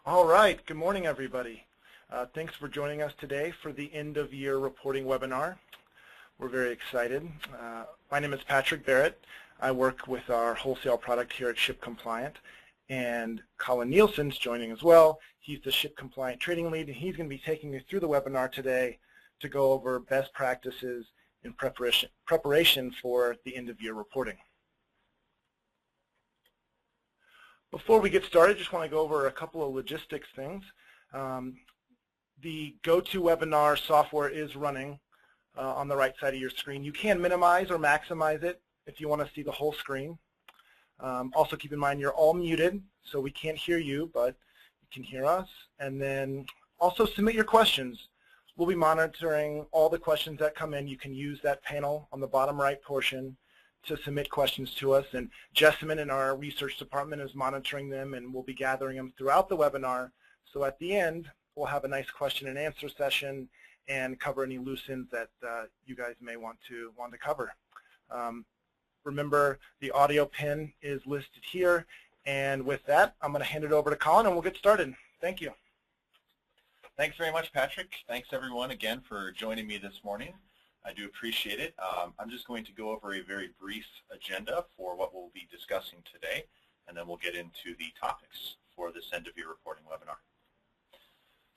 All right, good morning everybody. Thanks for joining us today for the end of year reporting webinar. We're very excited. My name is Patrick Barrett. I work with our wholesale product here at ShipCompliant, and Colin Nielsen's joining as well. He's the ShipCompliant trading lead, and he's going to be taking you through the webinar today to go over best practices in preparation for the end of year reporting. Before we get started, I just want to go over a couple of logistics things. The GoToWebinar software is running on the right side of your screen. You can minimize or maximize it if you want to see the whole screen. Also keep in mind you're all muted, so we can't hear you, but you can hear us. And then also submit your questions. We'll be monitoring all the questions that come in. You can use that panel on the bottom right portion to submit questions to us, and Jessamine in our research department is monitoring them, and we'll be gathering them throughout the webinar. So at the end, we'll have a nice question and answer session and cover any loose ends that you guys may want to cover. Remember, the audio pin is listed here, and with that, I'm going to hand it over to Colin, and we'll get started. Thank you. Thanks very much, Patrick. Thanks everyone again for joining me this morning. I do appreciate it. I'm just going to go over a very brief agenda for what we'll be discussing today, and then we'll get into the topics for this end of year reporting webinar.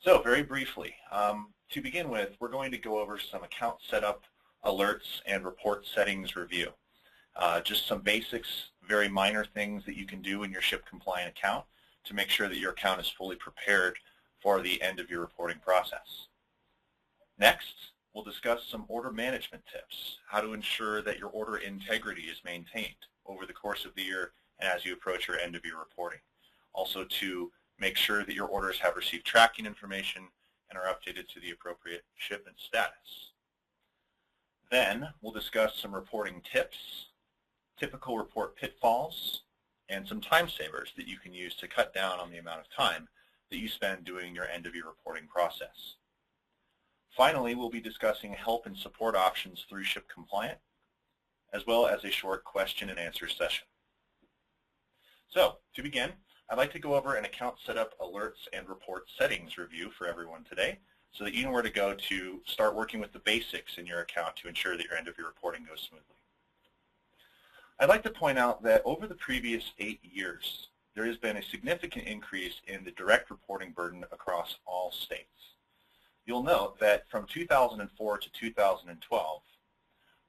So very briefly, to begin with, we're going to go over some account setup, alerts, and report settings review. Just some basics, very minor things that you can do in your ShipCompliant account to make sure that your account is fully prepared for the end of your reporting process. Next, we'll discuss some order management tips, how to ensure that your order integrity is maintained over the course of the year and as you approach your end of year reporting. Also to make sure that your orders have received tracking information and are updated to the appropriate shipment status. Then we'll discuss some reporting tips, typical report pitfalls, and some time savers that you can use to cut down on the amount of time that you spend doing your end of year reporting process. Finally, we'll be discussing help and support options through ShipCompliant, as well as a short question and answer session. So, to begin, I'd like to go over an account setup, alerts, and report settings review for everyone today, so that you know where to go to start working with the basics in your account to ensure that your end of year reporting goes smoothly. I'd like to point out that over the previous 8 years, there has been a significant increase in the direct reporting burden across all states. You'll note that from 2004 to 2012,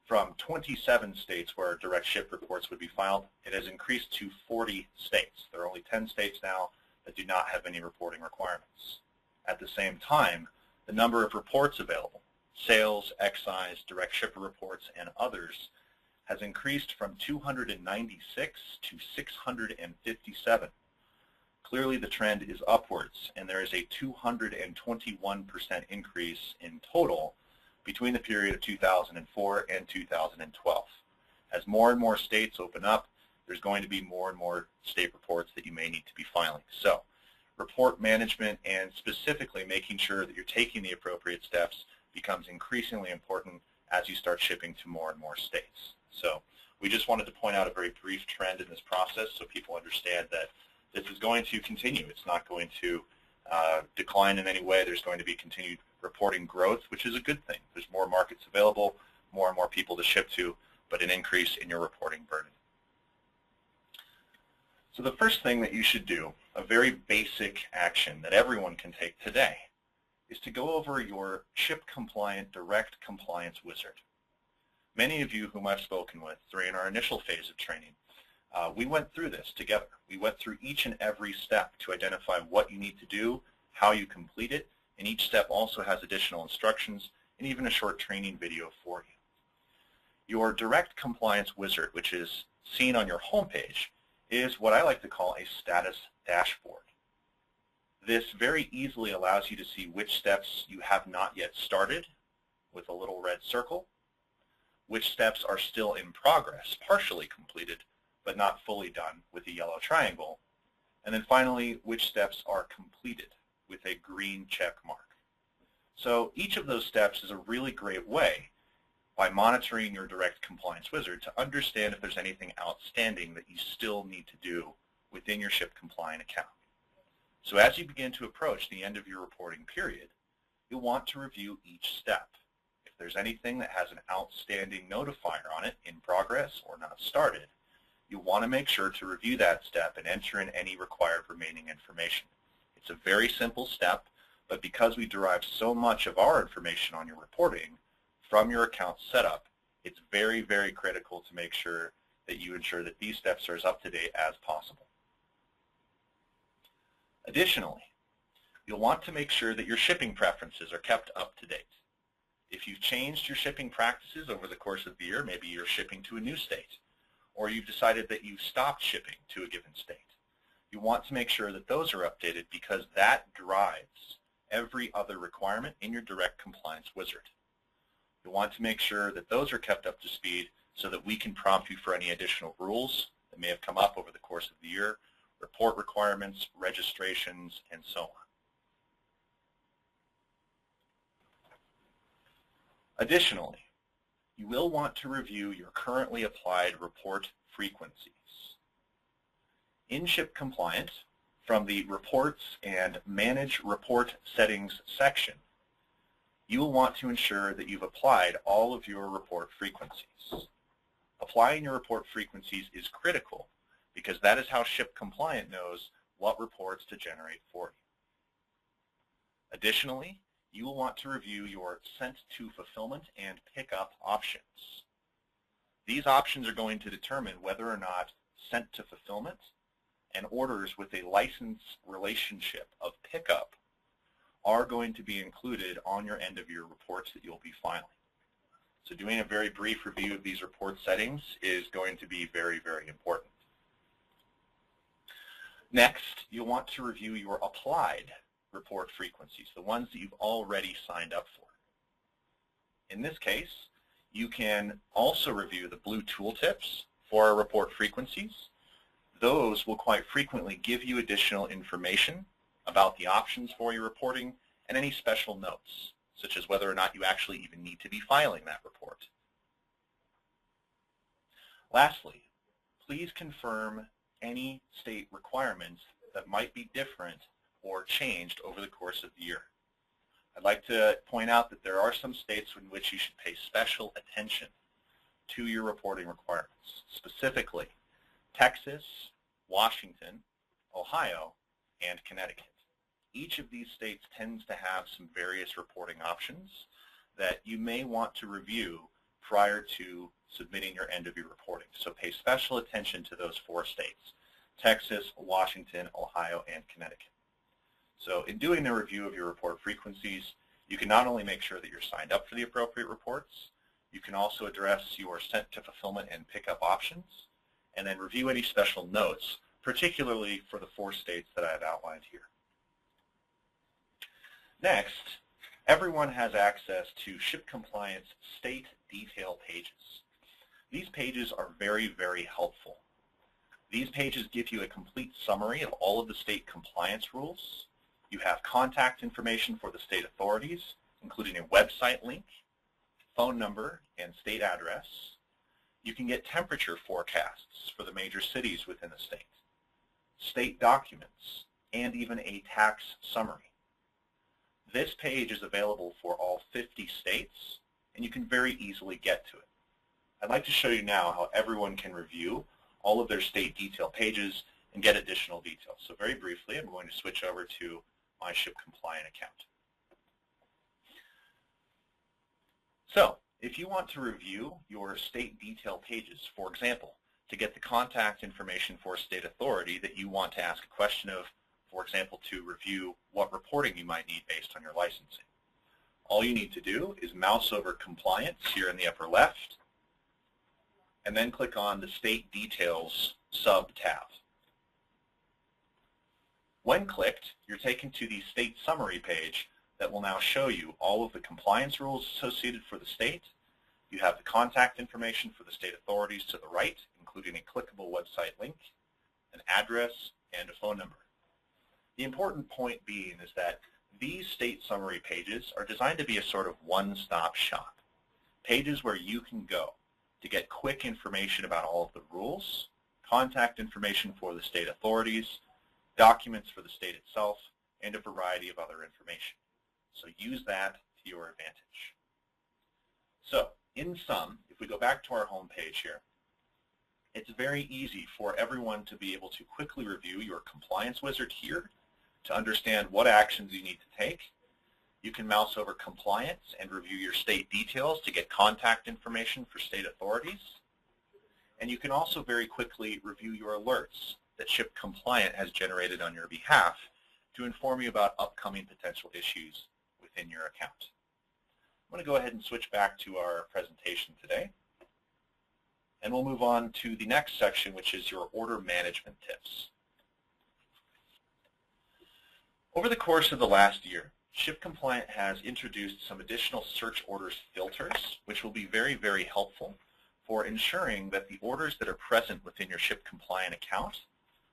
from 27 states where direct ship reports would be filed, it has increased to 40 states. There are only 10 states now that do not have any reporting requirements. At the same time, the number of reports available, sales, excise, direct shipper reports, and others, has increased from 296 to 657. Clearly, the trend is upwards, and there is a 221% increase in total between the period of 2004 and 2012. As more and more states open up, there's going to be more and more state reports that you may need to be filing. So, report management and specifically making sure that you're taking the appropriate steps becomes increasingly important as you start shipping to more and more states. So, we just wanted to point out a very brief trend in this process so people understand that this is going to continue. It's not going to decline in any way. There's going to be continued reporting growth, which is a good thing. There's more markets available, more and more people to ship to, but an increase in your reporting burden. So the first thing that you should do, a very basic action that everyone can take today, is to go over your ShipCompliant Direct Compliance Wizard. Many of you whom I've spoken with during our initial phase of training, we went through this together. We went through each and every step to identify what you need to do, how you complete it, and each step also has additional instructions and even a short training video for you. Your Direct Compliance Wizard, which is seen on your homepage, is what I like to call a status dashboard. This very easily allows you to see which steps you have not yet started with a little red circle, which steps are still in progress, partially completed, but not fully done with a yellow triangle, and then finally, which steps are completed with a green check mark. So each of those steps is a really great way, by monitoring your Direct Compliance Wizard, to understand if there's anything outstanding that you still need to do within your ShipCompliant account. So as you begin to approach the end of your reporting period, you'll want to review each step. If there's anything that has an outstanding notifier on it, in progress or not started, you'll want to make sure to review that step and enter in any required remaining information. It's a very simple step, but because we derive so much of our information on your reporting from your account setup, it's very, very critical to make sure that you ensure that these steps are as up to date as possible. Additionally, you'll want to make sure that your shipping preferences are kept up to date. If you've changed your shipping practices over the course of the year, maybe you're shipping to a new state, or you've decided that you've stopped shipping to a given state, you want to make sure that those are updated because that drives every other requirement in your direct compliance wizard. You'll want to make sure that those are kept up to speed so that we can prompt you for any additional rules that may have come up over the course of the year, report requirements, registrations, and so on. Additionally, you will want to review your currently applied report frequencies. In ShipCompliant, from the Reports and Manage Report Settings section, you will want to ensure that you've applied all of your report frequencies. Applying your report frequencies is critical because that is how ShipCompliant knows what reports to generate for you. Additionally, you will want to review your sent to fulfillment and pickup options. These options are going to determine whether or not sent to fulfillment and orders with a license relationship of pickup are going to be included on your end of your reports that you'll be filing. So doing a very brief review of these report settings is going to be very, very important. Next, you'll want to review your applied report frequencies, the ones that you've already signed up for. In this case, you can also review the blue tooltips for our report frequencies. Those will quite frequently give you additional information about the options for your reporting and any special notes, such as whether or not you actually even need to be filing that report. Lastly, please confirm any state requirements that might be different or changed over the course of the year. I'd like to point out that there are some states in which you should pay special attention to your reporting requirements, specifically Texas, Washington, Ohio, and Connecticut. Each of these states tends to have some various reporting options that you may want to review prior to submitting your end of year reporting. So pay special attention to those 4 states, Texas, Washington, Ohio, and Connecticut. So in doing the review of your report frequencies, you can not only make sure that you're signed up for the appropriate reports, you can also address your sent to fulfillment and pickup options, and then review any special notes, particularly for the 4 states that I've outlined here. Next, everyone has access to ShipCompliant's state detail pages. These pages are very, very helpful. These pages give you a complete summary of all of the state compliance rules. You have contact information for the state authorities, including a website link, phone number, and state address. You can get temperature forecasts for the major cities within the state documents, and even a tax summary. This page is available for all 50 states, and you can very easily get to it. I'd like to show you now how everyone can review all of their state detail pages and get additional details. So very briefly, I'm going to switch over to my ShipCompliant account. So if you want to review your state detail pages, for example, to get the contact information for a state authority that you want to ask a question of, for example, to review what reporting you might need based on your licensing, all you need to do is mouse over Compliance here in the upper left, and then click on the State Details sub-tab. When clicked, you're taken to the State Summary page that will now show you all of the compliance rules associated for the state. You have the contact information for the state authorities to the right, including a clickable website link, an address, and a phone number. The important point being is that these state summary pages are designed to be a sort of one-stop shop, pages where you can go to get quick information about all of the rules, contact information for the state authorities, documents for the state itself, and a variety of other information. So use that to your advantage. So in sum, if we go back to our home page here, it's very easy for everyone to be able to quickly review your compliance wizard here to understand what actions you need to take. You can mouse over compliance and review your state details to get contact information for state authorities. And you can also very quickly review your alerts that ShipCompliant has generated on your behalf to inform you about upcoming potential issues within your account. I'm going to go ahead and switch back to our presentation today. And we'll move on to the next section, which is your order management tips. Over the course of the last year, ShipCompliant has introduced some additional search orders filters, which will be very, very helpful for ensuring that the orders that are present within your ShipCompliant account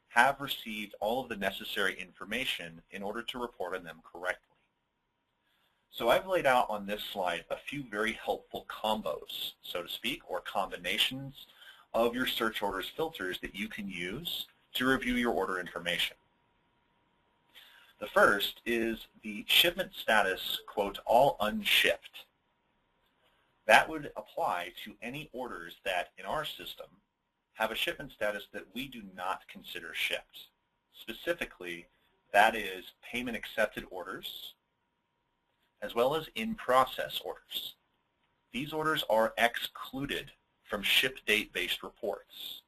have received all of the necessary information in order to report on them correctly. So I've laid out on this slide a few very helpful combos, so to speak, or combinations of your search orders filters that you can use to review your order information. The first is the shipment status, quote, all unshipped. That would apply to any orders that, in our system, have a shipment status that we do not consider shipped. Specifically, that is payment accepted orders, as well as in-process orders. These orders are excluded from ship date-based reports.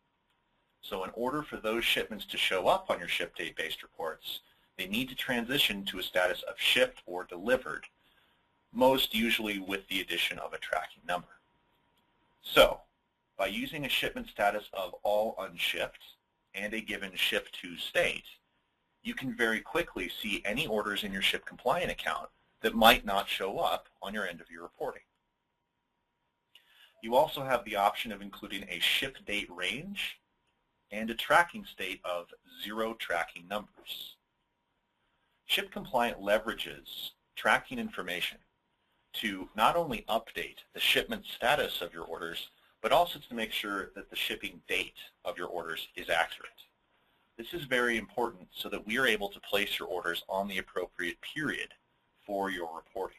So in order for those shipments to show up on your ship date-based reports, they need to transition to a status of shipped or delivered, most usually with the addition of a tracking number. So, by using a shipment status of all unshipped and a given ship to state, you can very quickly see any orders in your ShipCompliant account that might not show up on your end of your reporting. You also have the option of including a ship date range and a tracking state of 0 tracking numbers. ShipCompliant leverages tracking information to not only update the shipment status of your orders, but also to make sure that the shipping date of your orders is accurate. This is very important so that we are able to place your orders on the appropriate period for your reporting.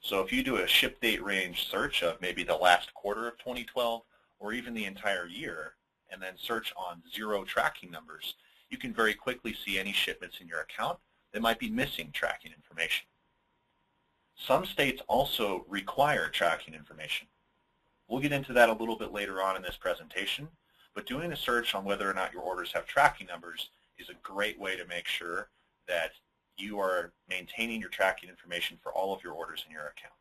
So if you do a ship date range search of maybe the last quarter of 2012 or even the entire year, and then search on 0 tracking numbers, you can very quickly see any shipments in your account that might be missing tracking information. Some states also require tracking information. We'll get into that a little bit later on in this presentation, but doing a search on whether or not your orders have tracking numbers is a great way to make sure that you are maintaining your tracking information for all of your orders in your account.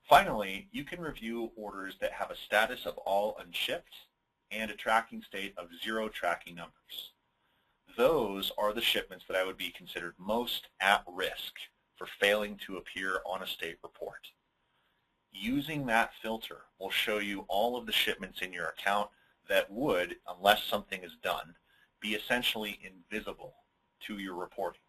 Finally, you can review orders that have a status of all unshipped and a tracking state of 0 tracking numbers. Those are the shipments that I would be considered most at risk for failing to appear on a state report. Using that filter will show you all of the shipments in your account that would, unless something is done, be essentially invisible to your reporting.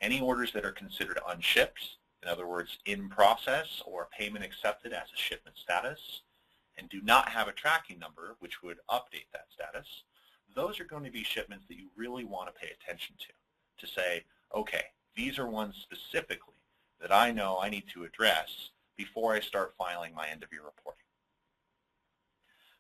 Any orders that are considered unshipped, in other words, in process or payment accepted as a shipment status, and do not have a tracking number, which would update that status, those are going to be shipments that you really want to pay attention to say, okay, these are ones specifically that I know I need to address before I start filing my end-of-year reporting.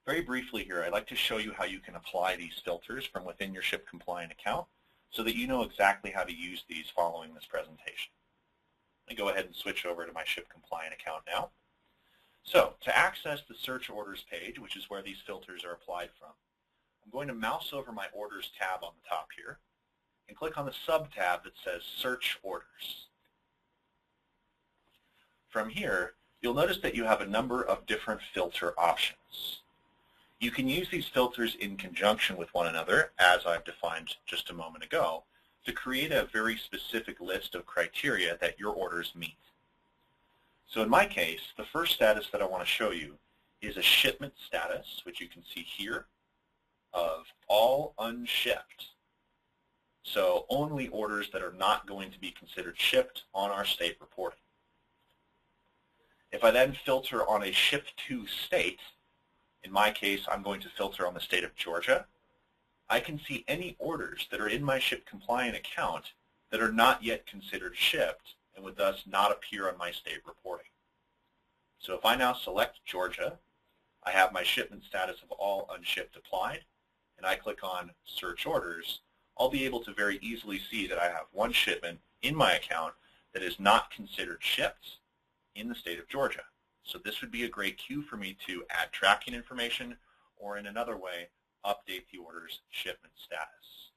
Very briefly here, I'd like to show you how you can apply these filters from within your ShipCompliant account so that you know exactly how to use these following this presentation. Let me go ahead and switch over to my ShipCompliant account now. So, to access the Search Orders page, which is where these filters are applied from, I'm going to mouse over my Orders tab on the top here and click on the sub-tab that says Search Orders. From here, you'll notice that you have a number of different filter options. You can use these filters in conjunction with one another, as I've defined just a moment ago, to create a very specific list of criteria that your orders meet. So in my case, the first status that I want to show you is a shipment status, which you can see here, of all unshipped. So only orders that are not going to be considered shipped on our state reporting. If I then filter on a ship to state, in my case, I'm going to filter on the state of Georgia. I can see any orders that are in my ShipCompliant account that are not yet considered shipped and would thus not appear on my state reporting. So if I now select Georgia, I have my shipment status of all unshipped applied, and I click on Search Orders, I'll be able to very easily see that I have one shipment in my account that is not considered shipped in the state of Georgia. So this would be a great cue for me to add tracking information, or in another way, update the order's shipment status.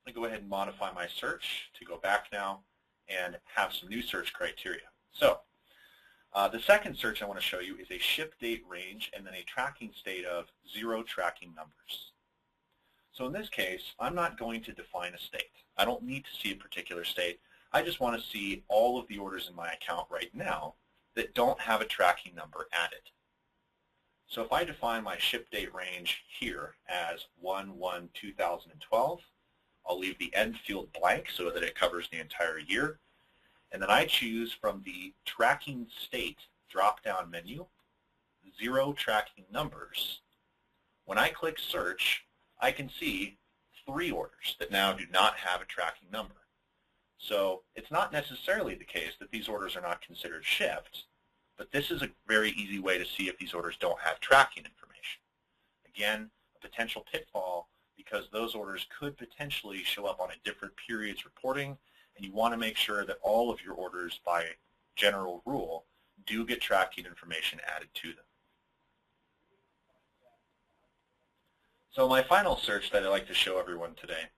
I'm going to go ahead and modify my search to go back now and have some new search criteria. So the second search I want to show you is a ship date range and then a tracking state of 0 tracking numbers. So in this case, I'm not going to define a state. I don't need to see a particular state. I just want to see all of the orders in my account right now that don't have a tracking number added. So if I define my ship date range here as 1/1/2012, I'll leave the end field blank so that it covers the entire year. And then I choose from the tracking state drop-down menu, 0 tracking numbers. When I click search, I can see 3 orders that now do not have a tracking number. So it's not necessarily the case that these orders are not considered shipped, but this is a very easy way to see if these orders don't have tracking information. Again, a potential pitfall because those orders could potentially show up on a different period's reporting, and you want to make sure that all of your orders, by general rule, do get tracking information added to them. So my final search that I'd like to show everyone today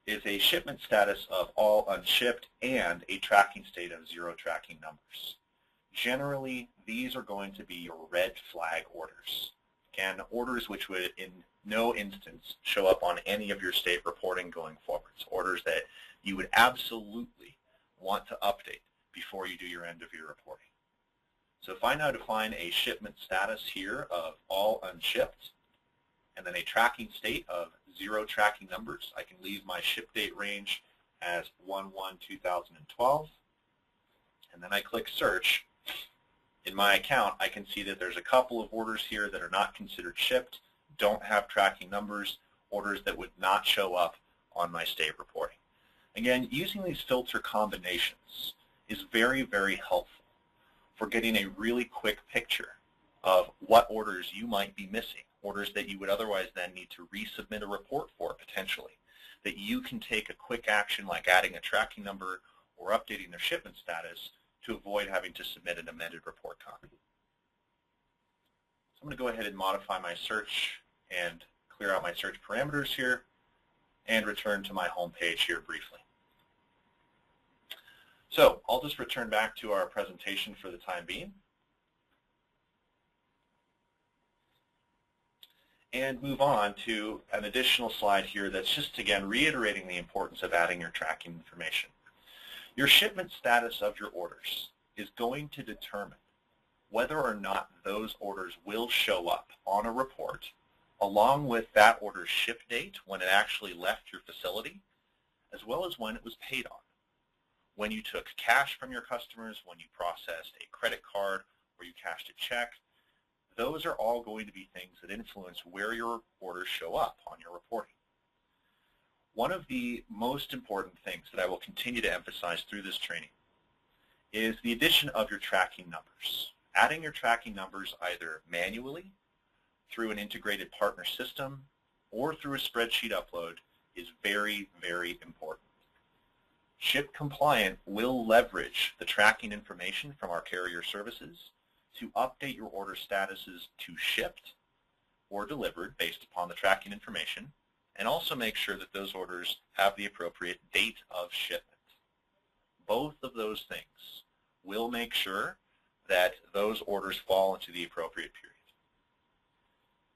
is a shipment status of all unshipped and a tracking state of 0 tracking numbers. Generally, these are going to be your red flag orders. Again, orders which would in no instance show up on any of your state reporting going forwards. Orders that you would absolutely want to update before you do your end of year reporting. So if I now define a shipment status here of all unshipped, and then a tracking state of 0 tracking numbers, I can leave my ship date range as 1/1/2012, and then I click search. In my account, I can see that there's a couple of orders here that are not considered shipped, don't have tracking numbers, orders that would not show up on my state reporting. Again, using these filter combinations is very, very helpful for getting a really quick picture of what orders you might be missing, orders that you would otherwise then need to resubmit a report for potentially, that you can take a quick action like adding a tracking number or updating their shipment status to avoid having to submit an amended report copy. So I'm going to go ahead and modify my search and clear out my search parameters here and return to my home page here briefly. So I'll just return back to our presentation for the time being and move on to an additional slide here that's just, again, reiterating the importance of adding your tracking information. Your shipment status of your orders is going to determine whether or not those orders will show up on a report along with that order's ship date when it actually left your facility, as well as when it was paid on. When you took cash from your customers, when you processed a credit card, or you cashed a check, those are all going to be things that influence where your orders show up on your reporting. One of the most important things that I will continue to emphasize through this training is the addition of your tracking numbers. Adding your tracking numbers either manually, through an integrated partner system, or through a spreadsheet upload is very, very important. ShipCompliant will leverage the tracking information from our carrier services to update your order statuses to shipped or delivered based upon the tracking information, and also make sure that those orders have the appropriate date of shipment. Both of those things will make sure that those orders fall into the appropriate period.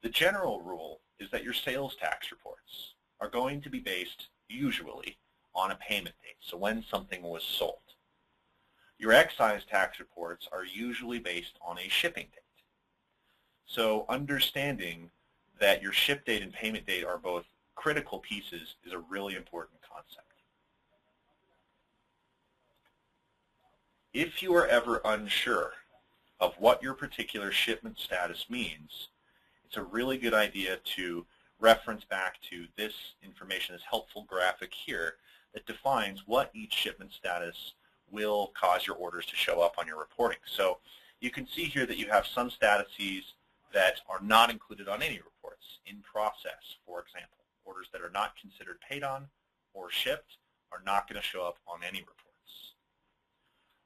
The general rule is that your sales tax reports are going to be based usually on a payment date, so when something was sold. Your excise tax reports are usually based on a shipping date. So understanding that your ship date and payment date are both critical pieces is a really important concept. If you are ever unsure of what your particular shipment status means, it's a really good idea to reference back to this information, this helpful graphic here that defines what each shipment status will cause your orders to show up on your reporting. So you can see here that you have some statuses that are not included on any reports. In process, for example, orders that are not considered paid on or shipped are not going to show up on any reports.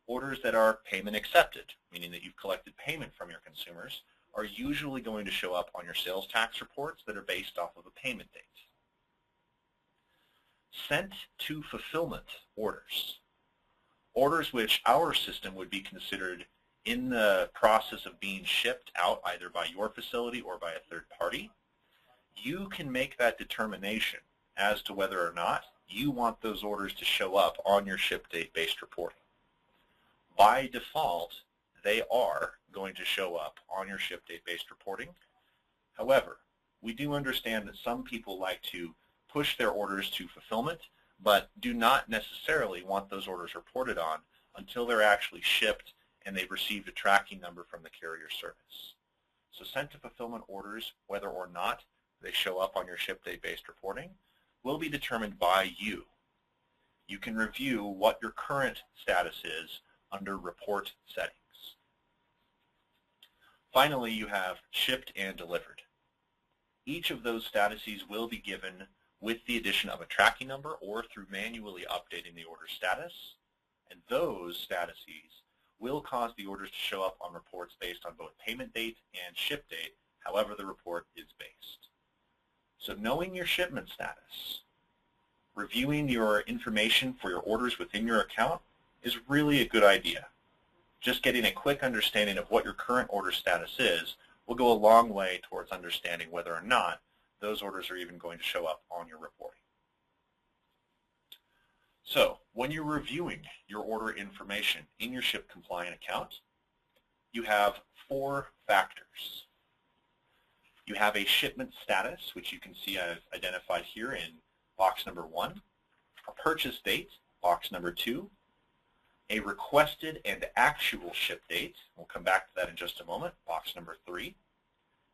Orders that are payment accepted, meaning that you've collected payment from your consumers, are usually going to show up on your sales tax reports that are based off of a payment date. Sent to fulfillment orders, orders which our system would be considered in the process of being shipped out either by your facility or by a third party, you can make that determination as to whether or not you want those orders to show up on your ship date based reporting. By default, they are going to show up on your ship date based reporting. However, we do understand that some people like to push their orders to fulfillment, but do not necessarily want those orders reported on until they're actually shipped and they've received a tracking number from the carrier service. So sent to fulfillment orders, whether or not they show up on your ship date based reporting, will be determined by you. You can review what your current status is under report settings. Finally, you have shipped and delivered. Each of those statuses will be given with the addition of a tracking number or through manually updating the order status, and those statuses will cause the orders to show up on reports based on both payment date and ship date, however the report is based. So knowing your shipment status, reviewing your information for your orders within your account is really a good idea. Just getting a quick understanding of what your current order status is will go a long way towards understanding whether or not those orders are even going to show up on your reporting. So when you're reviewing your order information in your ShipCompliant account, you have 4 factors. You have a shipment status, which you can see I've identified here in box number 1, a purchase date, box number 2, a requested and actual ship date, we'll come back to that in just a moment, box number 3,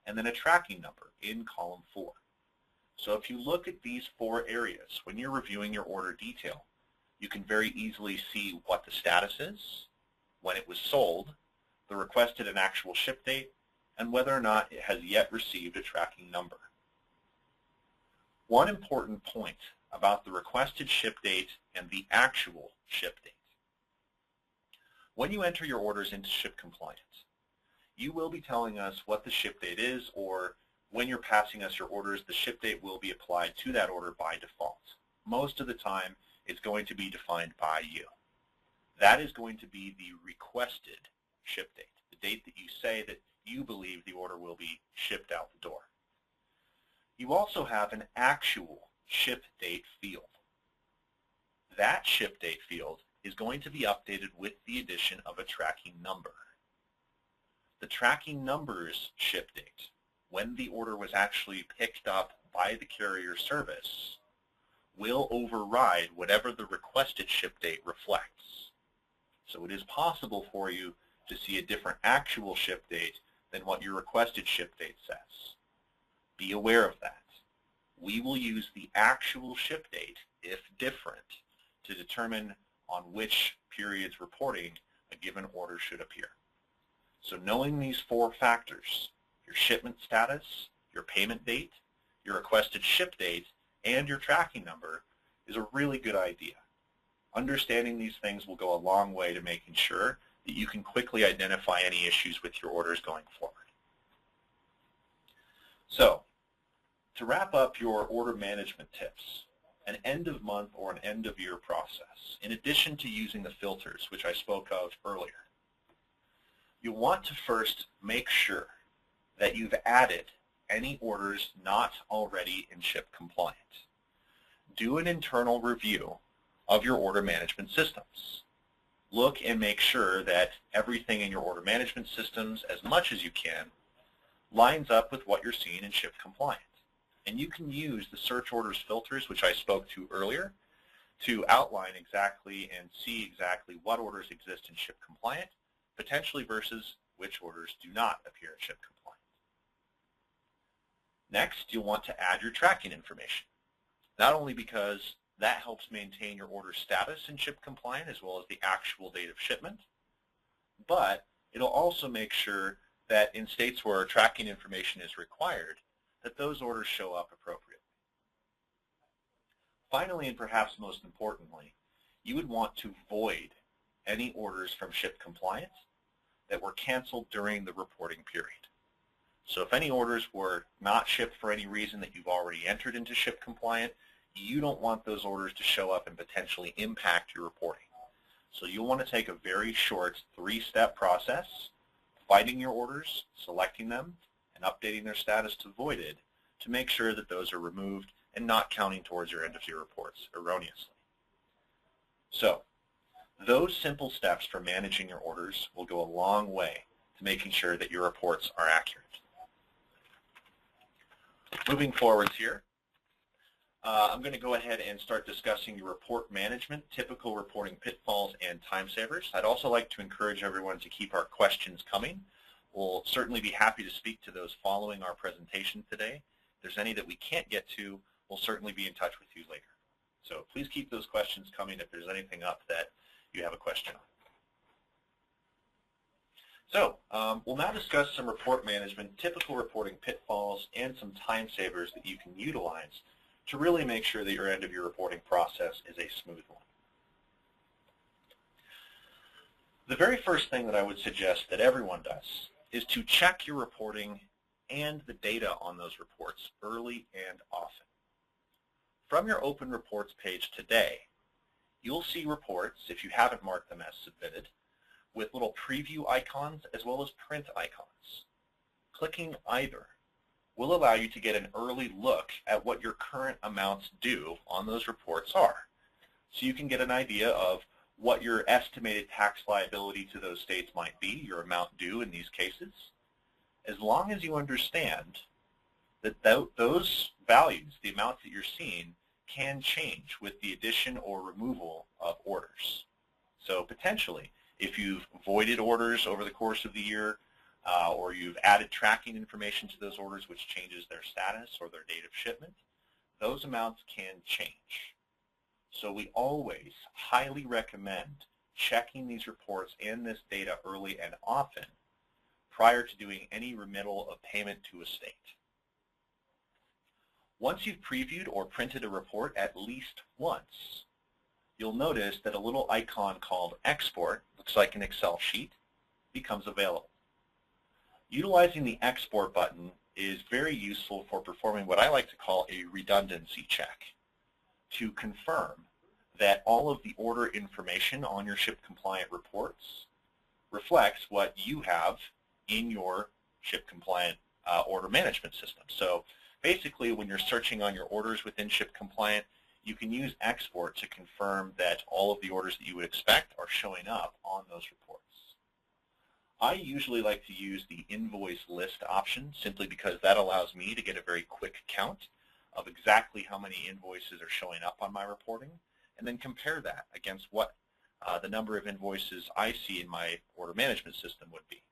and then a tracking number in column 4. So if you look at these 4 areas, when you're reviewing your order detail, you can very easily see what the status is, when it was sold, the requested and actual ship date, and whether or not it has yet received a tracking number. One important point about the requested ship date and the actual ship date. When you enter your orders into ShipCompliant, you will be telling us what the ship date is, or when you're passing us your orders, the ship date will be applied to that order by default. Most of the time, it's going to be defined by you. That is going to be the requested ship date, the date that you say that you believe the order will be shipped out the door. You also have an actual ship date field. That ship date field is going to be updated with the addition of a tracking number. The tracking number's ship date, when the order was actually picked up by the carrier service, will override whatever the requested ship date reflects. So it is possible for you to see a different actual ship date than what your requested ship date says. Be aware of that. We will use the actual ship date, if different, to determine on which period's reporting a given order should appear. So knowing these 4 factors, your shipment status, your payment date, your requested ship date, and your tracking number, is a really good idea. Understanding these things will go a long way to making sure that you can quickly identify any issues with your orders going forward. So, to wrap up your order management tips, an end-of-month or an end-of-year process, in addition to using the filters, which I spoke of earlier, you want to first make sure that you've added any orders not already in ShipCompliant. Do an internal review of your order management systems. Look and make sure that everything in your order management systems, as much as you can, lines up with what you're seeing in ShipCompliant. And you can use the search orders filters, which I spoke to earlier, to outline exactly and see exactly what orders exist in ShipCompliant, potentially versus which orders do not appear in ShipCompliant. Next, you'll want to add your tracking information, not only because that helps maintain your order status in ShipCompliant as well as the actual date of shipment, but it'll also make sure that in states where tracking information is required, that those orders show up appropriately. Finally, and perhaps most importantly, you would want to void any orders from ShipCompliant that were canceled during the reporting period. So if any orders were not shipped for any reason that you've already entered into ShipCompliant, you don't want those orders to show up and potentially impact your reporting. So you'll want to take a very short 3-step process, finding your orders, selecting them, and updating their status to voided to make sure that those are removed and not counting towards your end-of-year reports erroneously. So those simple steps for managing your orders will go a long way to making sure that your reports are accurate. Moving forwards here, I'm going to go ahead and start discussing your report management, typical reporting pitfalls, and time savers. I'd also like to encourage everyone to keep our questions coming. We'll certainly be happy to speak to those following our presentation today. If there's any that we can't get to, we'll certainly be in touch with you later. So please keep those questions coming if there's anything up that you have a question on. So we'll now discuss some report management, typical reporting pitfalls, and some time savers that you can utilize to really make sure that your end-of-year reporting process is a smooth one. The very first thing that I would suggest that everyone does is to check your reporting and the data on those reports early and often. From your Open Reports page today, you'll see reports, if you haven't marked them as submitted, with little preview icons as well as print icons. Clicking either will allow you to get an early look at what your current amounts due on those reports are. So you can get an idea of what your estimated tax liability to those states might be, your amount due in these cases, as long as you understand that those values, the amounts that you're seeing, can change with the addition or removal of orders. So potentially, if you've voided orders over the course of the year, or you've added tracking information to those orders which changes their status or their date of shipment, those amounts can change. So we always highly recommend checking these reports and this data early and often prior to doing any remittal of payment to a state. Once you've previewed or printed a report at least once, you'll notice that a little icon called Export, looks like an Excel sheet, becomes available. Utilizing the Export button is very useful for performing what I like to call a redundancy check to confirm that all of the order information on your ShipCompliant reports reflects what you have in your ShipCompliant order management system. So basically, when you're searching on your orders within ShipCompliant, you can use Export to confirm that all of the orders that you would expect are showing up on those reports. I usually like to use the invoice list option simply because that allows me to get a very quick count of exactly how many invoices are showing up on my reporting, and then compare that against what the number of invoices I see in my order management system would be.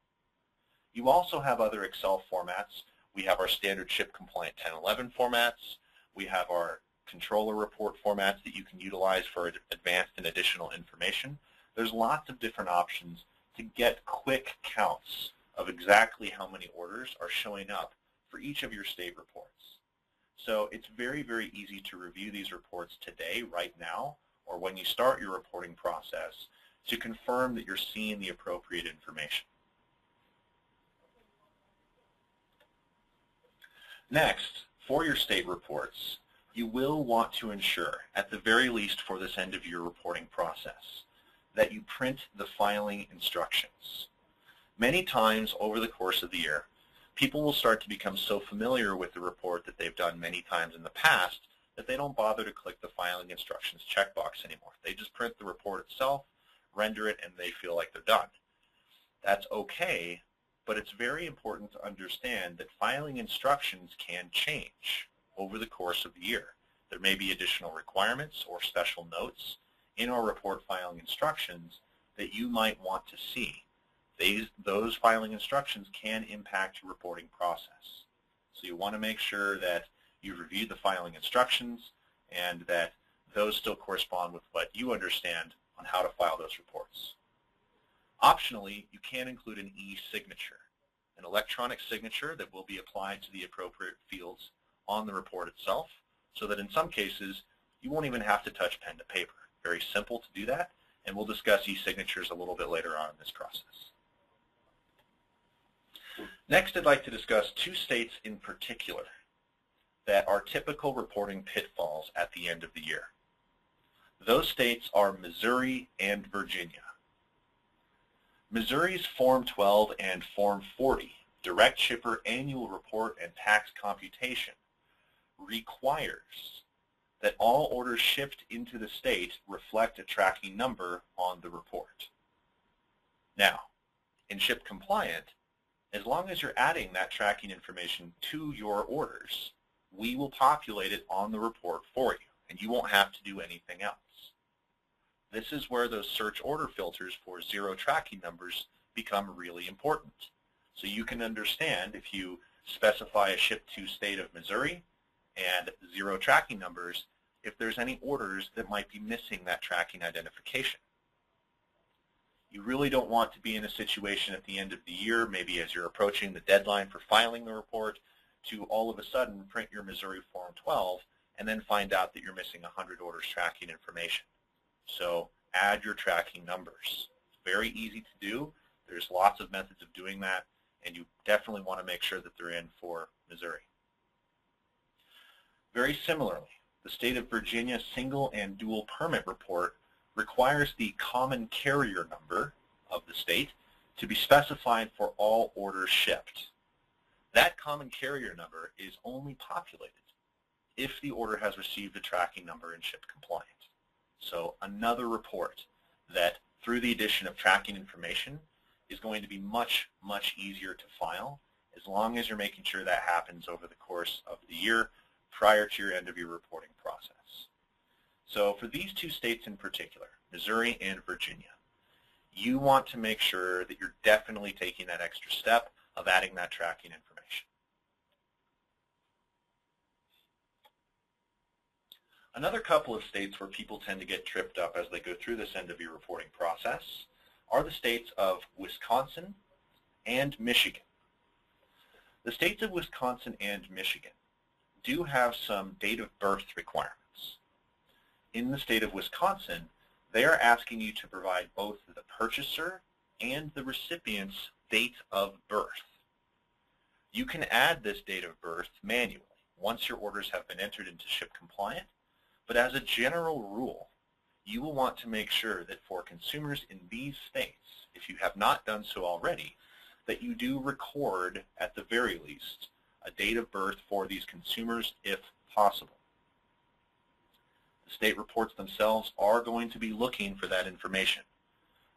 You also have other Excel formats. We have our standard ShipCompliant 1011 formats. We have our controller report formats that you can utilize for advanced and additional information. There's lots of different options to get quick counts of exactly how many orders are showing up for each of your state reports. So it's very, very easy to review these reports today, right now, or when you start your reporting process to confirm that you're seeing the appropriate information. Next, for your state reports, you will want to ensure, at the very least for this end-of-year reporting process, that you print the filing instructions. Many times over the course of the year, people will start to become so familiar with the report that they've done many times in the past that they don't bother to click the filing instructions checkbox anymore. They just print the report itself, render it, and they feel like they're done. That's okay, but it's very important to understand that filing instructions can change over the course of the year. There may be additional requirements or special notes in our report filing instructions that you might want to see. Those filing instructions can impact your reporting process. So you want to make sure that you've reviewed the filing instructions and that those still correspond with what you understand on how to file those reports. Optionally, you can include an e-signature, an electronic signature that will be applied to the appropriate fields on the report itself, so that in some cases you won't even have to touch pen to paper. Very simple to do that, and we'll discuss e-signatures a little bit later on in this process. Next, I'd like to discuss two states in particular that are typical reporting pitfalls at the end of the year. Those states are Missouri and Virginia. Missouri's Form 12 and Form 40, Direct Shipper Annual Report and Tax Computation, requires that all orders shipped into the state reflect a tracking number on the report. Now, in ShipCompliant, as long as you're adding that tracking information to your orders, we will populate it on the report for you, and you won't have to do anything else. This is where those search order filters for zero tracking numbers become really important. So you can understand if you specify a ship to state of Missouri and zero tracking numbers, if there's any orders that might be missing that tracking identification. You really don't want to be in a situation at the end of the year, maybe as you're approaching the deadline for filing the report, to all of a sudden print your Missouri Form 12 and then find out that you're missing 100 orders tracking information. So add your tracking numbers. It's very easy to do. There's lots of methods of doing that, and you definitely want to make sure that they're in for Missouri. Very similarly, the state of Virginia single and dual permit report requires the common carrier number of the state to be specified for all orders shipped. That common carrier number is only populated if the order has received a tracking number in ShipCompliant. So another report that, through the addition of tracking information, is going to be much, much easier to file as long as you're making sure that happens over the course of the year prior to your end of your reporting process. So for these two states in particular, Missouri and Virginia, you want to make sure that you're definitely taking that extra step of adding that tracking information. Another couple of states where people tend to get tripped up as they go through this end of your reporting process are the states of Wisconsin and Michigan. The states of Wisconsin and Michigan do have some date of birth requirements. In the state of Wisconsin, they are asking you to provide both the purchaser and the recipient's date of birth. You can add this date of birth manually once your orders have been entered into ShipCompliant, but as a general rule, you will want to make sure that for consumers in these states, if you have not done so already, that you do record, at the very least, a date of birth for these consumers if possible. The state reports themselves are going to be looking for that information.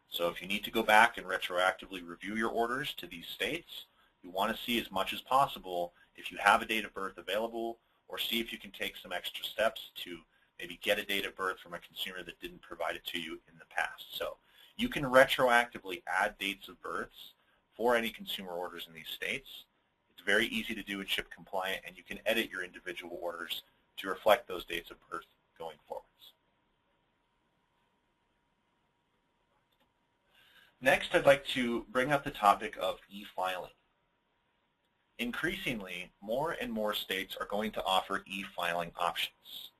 So if you need to go back and retroactively review your orders to these states, you want to see as much as possible if you have a date of birth available, or see if you can take some extra steps to maybe get a date of birth from a consumer that didn't provide it to you in the past. So you can retroactively add dates of births for any consumer orders in these states. It's very easy to do in ShipCompliant, and you can edit your individual orders to reflect those dates of birth going forwards. Next, I'd like to bring up the topic of e-filing. Increasingly, more and more states are going to offer e-filing options.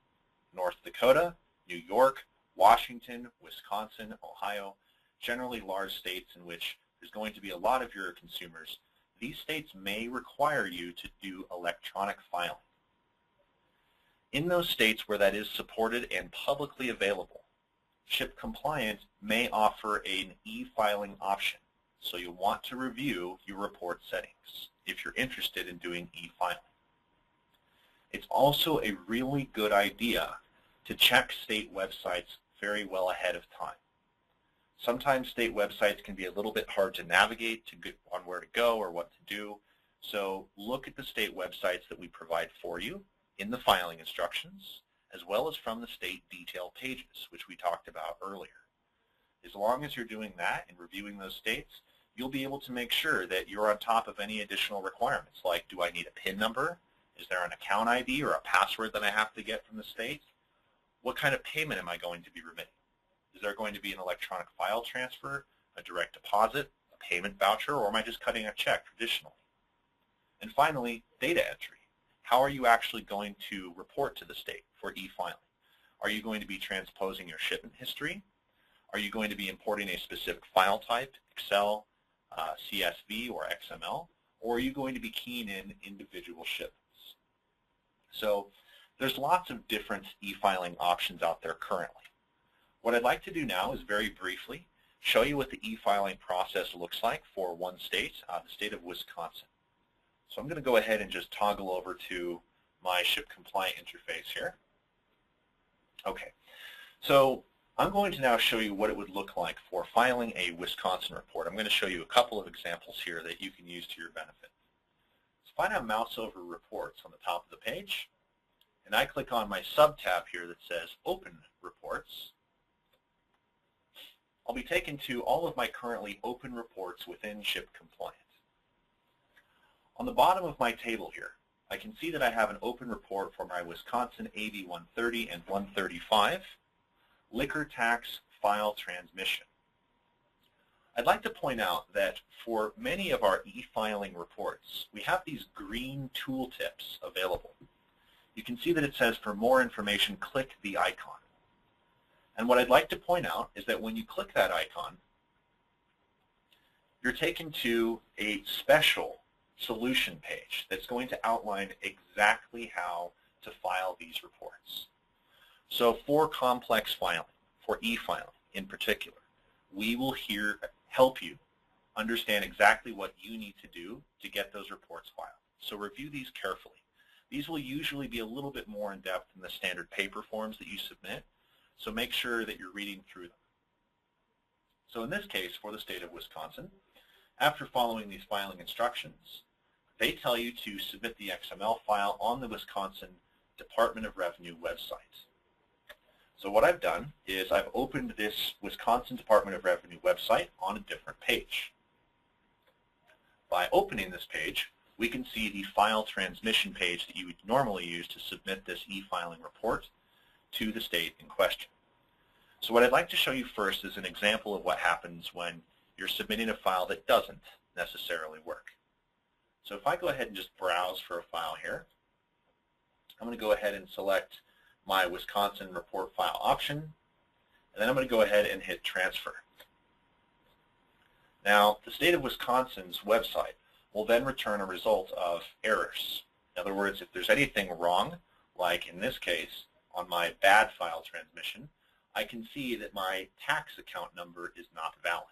North Dakota, New York, Washington, Wisconsin, Ohio, generally large states in which there's going to be a lot of your consumers, these states may require you to do electronic filing. In those states where that is supported and publicly available, ShipCompliant may offer an e-filing option, so you'll want to review your report settings if you're interested in doing e-filing. It's also a really good idea to check state websites very well ahead of time. Sometimes state websites can be a little bit hard to navigate to get on where to go or what to do, so look at the state websites that we provide for you in the filing instructions, as well as from the state detail pages, which we talked about earlier. As long as you're doing that and reviewing those states, you'll be able to make sure that you're on top of any additional requirements, like do I need a PIN number? Is there an account ID or a password that I have to get from the state? What kind of payment am I going to be remitting? Is there going to be an electronic file transfer, a direct deposit, a payment voucher, or am I just cutting a check traditionally? And finally, data entry. How are you actually going to report to the state for e-filing? Are you going to be transposing your shipment history? Are you going to be importing a specific file type, Excel, CSV, or XML? Or are you going to be keying in individual shipments? So there's lots of different e-filing options out there currently. What I'd like to do now is very briefly show you what the e-filing process looks like for one state, the state of Wisconsin. So I'm going to go ahead and just toggle over to my ShipCompliant interface here. Okay, so I'm going to now show you what it would look like for filing a Wisconsin report. I'm going to show you a couple of examples here that you can use to your benefit. So if I now mouse over Reports on the top of the page, and I click on my sub-tab here that says Open Reports, I'll be taken to all of my currently open reports within ShipCompliant. On the bottom of my table here, I can see that I have an open report for my Wisconsin AB 130 and 135 liquor tax file transmission. I'd like to point out that for many of our e-filing reports, we have these green tooltips available. You can see that it says, for more information, click the icon. And what I'd like to point out is that when you click that icon, you're taken to a special solution page that's going to outline exactly how to file these reports. So for complex filing, for e-filing in particular, we will help you understand exactly what you need to do to get those reports filed. So review these carefully. These will usually be a little bit more in depth than the standard paper forms that you submit, so make sure that you're reading through them. So in this case, for the state of Wisconsin, after following these filing instructions, they tell you to submit the XML file on the Wisconsin Department of Revenue website. So what I've done is I've opened this Wisconsin Department of Revenue website on a different page. By opening this page, we can see the file transmission page that you would normally use to submit this e-filing report to the state in question. So what I'd like to show you first is an example of what happens when you're submitting a file that doesn't necessarily work. So if I go ahead and just browse for a file here, I'm going to go ahead and select my Wisconsin report file option, and then I'm going to go ahead and hit transfer. Now, the state of Wisconsin's website will then return a result of errors. In other words, if there's anything wrong, like in this case, on my bad file transmission, I can see that my tax account number is not valid.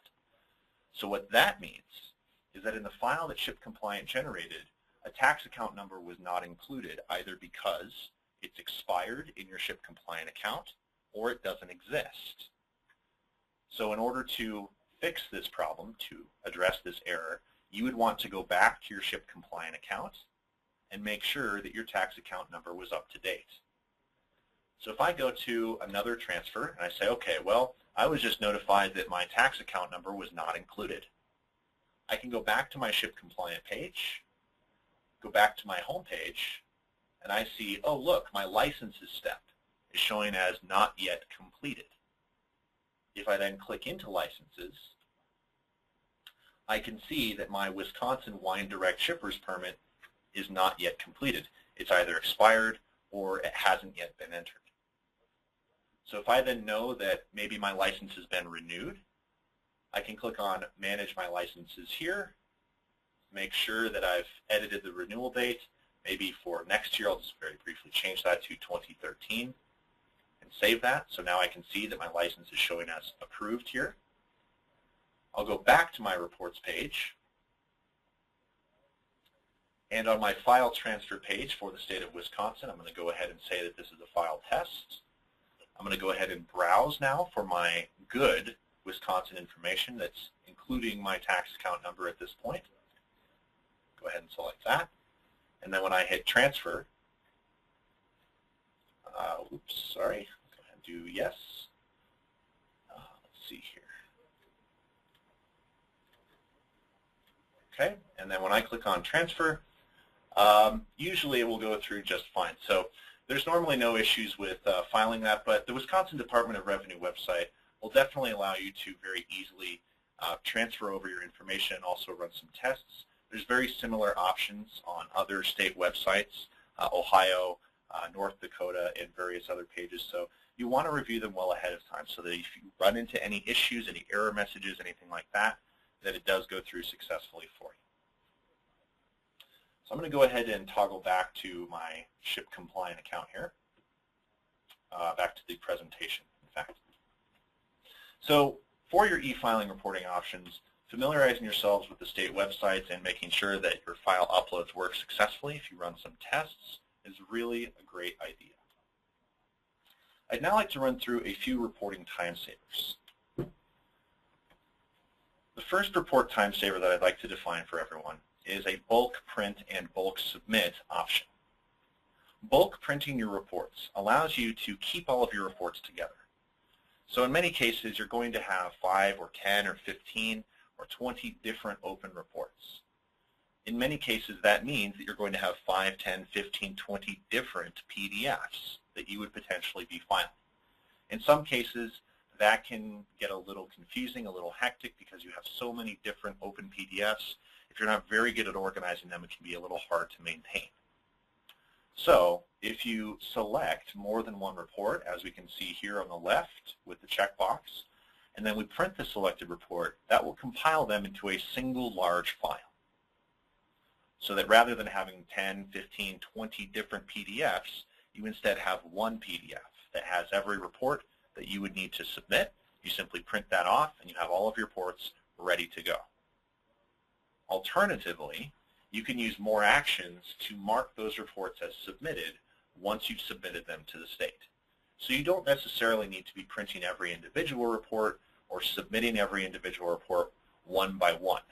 So what that means is that in the file that ShipCompliant generated, a tax account number was not included, either because it's expired in your ShipCompliant account or it doesn't exist. So in order to fix this problem, to address this error, you would want to go back to your ShipCompliant account and make sure that your tax account number was up to date. So if I go to another transfer and I say, okay, well, I was just notified that my tax account number was not included, I can go back to my ShipCompliant page, go back to my home page, and I see, oh, look, my licenses step is showing as not yet completed. If I then click into licenses, I can see that my Wisconsin Wine Direct Shippers Permit is not yet completed. It's either expired or it hasn't yet been entered. So if I then know that maybe my license has been renewed, I can click on Manage My Licenses here, make sure that I've edited the renewal date. Maybe for next year, I'll just very briefly change that to 2013 and save that. So now I can see that my license is showing as approved here. I'll go back to my reports page, and on my file transfer page for the state of Wisconsin, I'm going to go ahead and say that this is a file test. I'm going to go ahead and browse now for my good Wisconsin information that's including my tax account number at this point. Go ahead and select that. And then when I hit transfer, go ahead and do yes. Let's see here. Okay, and then when I click on transfer, usually it will go through just fine. So there's normally no issues with filing that, but the Wisconsin Department of Revenue website will definitely allow you to very easily transfer over your information and also run some tests. There's very similar options on other state websites, Ohio, North Dakota, and various other pages. So you want to review them well ahead of time so that if you run into any issues, any error messages, anything like that, that it does go through successfully for you. So I'm going to go ahead and toggle back to my ShipCompliant account here, back to the presentation, in fact. So for your e-filing reporting options, familiarizing yourselves with the state websites and making sure that your file uploads work successfully if you run some tests is really a great idea. I'd now like to run through a few reporting time savers. The first report time saver that I'd like to define for everyone is a bulk print and bulk submit option. Bulk printing your reports allows you to keep all of your reports together. So in many cases, you're going to have 5 or 10 or 15 or 20 different open reports. In many cases, that means that you're going to have 5, 10, 15, 20 different PDFs that you would potentially be filing. In some cases, that can get a little confusing, a little hectic because you have so many different open PDFs. If you're not very good at organizing them, it can be a little hard to maintain. So if you select more than one report, as we can see here on the left with the checkbox, and then we print the selected report, that will compile them into a single large file. So that rather than having 10, 15, 20 different PDFs, you instead have one PDF that has every report that you would need to submit. You simply print that off and you have all of your reports ready to go. Alternatively, you can use more actions to mark those reports as submitted once you've submitted them to the state. So you don't necessarily need to be printing every individual report or submitting every individual report one by one.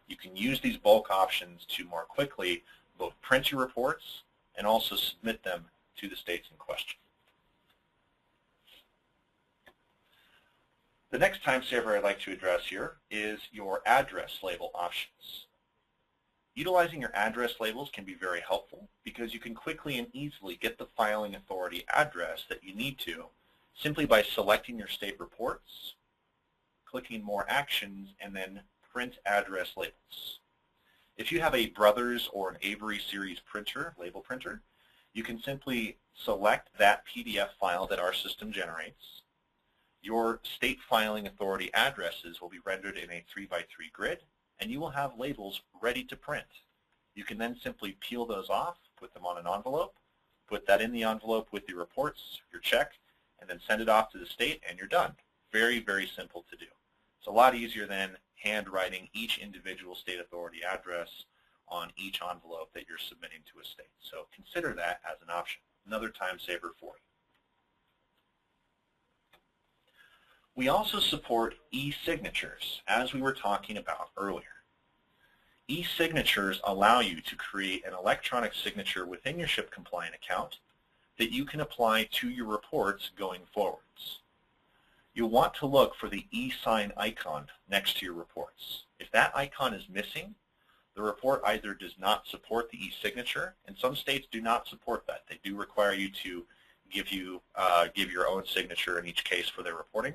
You can use these bulk options to more quickly both print your reports and also submit them to the states in question. The next time saver I'd like to address here is your address label options. Utilizing your address labels can be very helpful because you can quickly and easily get the filing authority address that you need to simply by selecting your state reports, clicking more actions, and then print address labels. If you have a Brothers or an Avery series printer, label printer, you can simply select that PDF file that our system generates. Your state filing authority addresses will be rendered in a 3x3 grid, and you will have labels ready to print. You can then simply peel those off, put them on an envelope, put that in the envelope with your reports, your check, and then send it off to the state, and you're done. Very, very simple to do. It's a lot easier than handwriting each individual state authority address on each envelope that you're submitting to a state. So consider that as an option. Another time saver for you. We also support e-signatures, as we were talking about earlier. E-signatures allow you to create an electronic signature within your ShipCompliant account that you can apply to your reports going forwards. You'll want to look for the e-sign icon next to your reports. If that icon is missing, the report either does not support the e-signature, and some states do not support that. They do require you to give your own signature in each case for their reporting.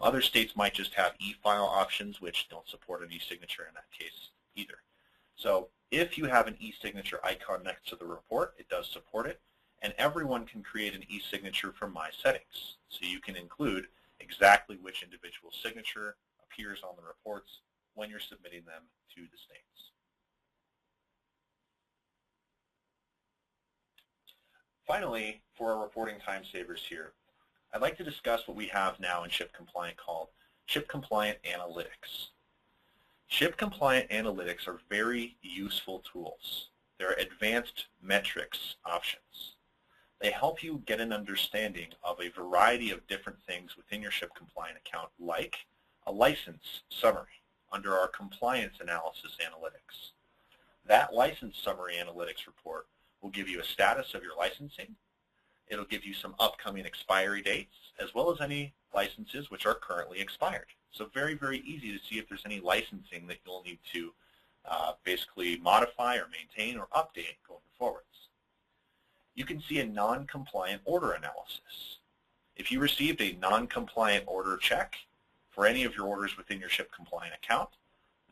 Other states might just have e-file options, which don't support an e-signature in that case either. So if you have an e-signature icon next to the report, it does support it, and everyone can create an e-signature from My Settings. So you can include exactly which individual signature appears on the reports when you're submitting them to the states. Finally, for our reporting time savers here, I'd like to discuss what we have now in ShipCompliant called ShipCompliant Analytics. ShipCompliant Analytics are very useful tools. They're advanced metrics options. They help you get an understanding of a variety of different things within your ShipCompliant account, like a license summary under our Compliance Analysis Analytics. That license summary analytics report will give you a status of your licensing. It'll give you some upcoming expiry dates, as well as any licenses which are currently expired. So very, very easy to see if there's any licensing that you'll need to basically modify or maintain or update going forwards. You can see a non-compliant order analysis. If you received a non-compliant order check for any of your orders within your ShipCompliant account,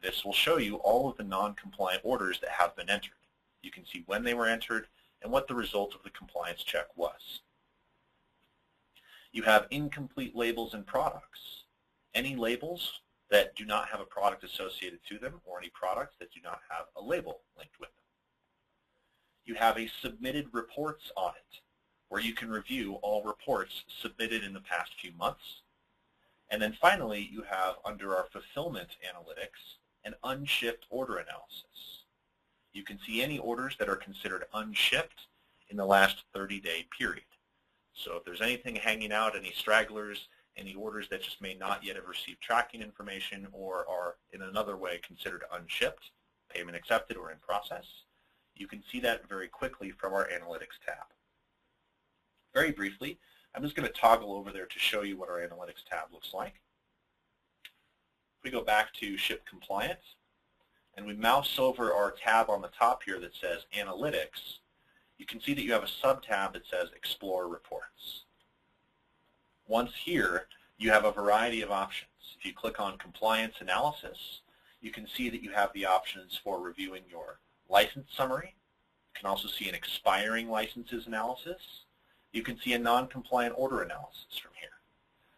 this will show you all of the non-compliant orders that have been entered. You can see when they were entered and what the result of the compliance check was. You have incomplete labels and products. Any labels that do not have a product associated to them, or any products that do not have a label linked with them. You have a submitted reports audit, where you can review all reports submitted in the past few months. And then finally, you have, under our fulfillment analytics, an unshipped order analysis. You can see any orders that are considered unshipped in the last 30-day period. So if there's anything hanging out, any stragglers, any orders that just may not yet have received tracking information or are in another way considered unshipped, payment accepted, or in process, you can see that very quickly from our Analytics tab. Very briefly, I'm just going to toggle over there to show you what our Analytics tab looks like. If we go back to ShipCompliant, and we mouse over our tab on the top here that says Analytics, you can see that you have a sub-tab that says Explore Reports. Once here, you have a variety of options. If you click on Compliance Analysis, you can see that you have the options for reviewing your license summary. You can also see an expiring licenses analysis. You can see a non-compliant order analysis from here.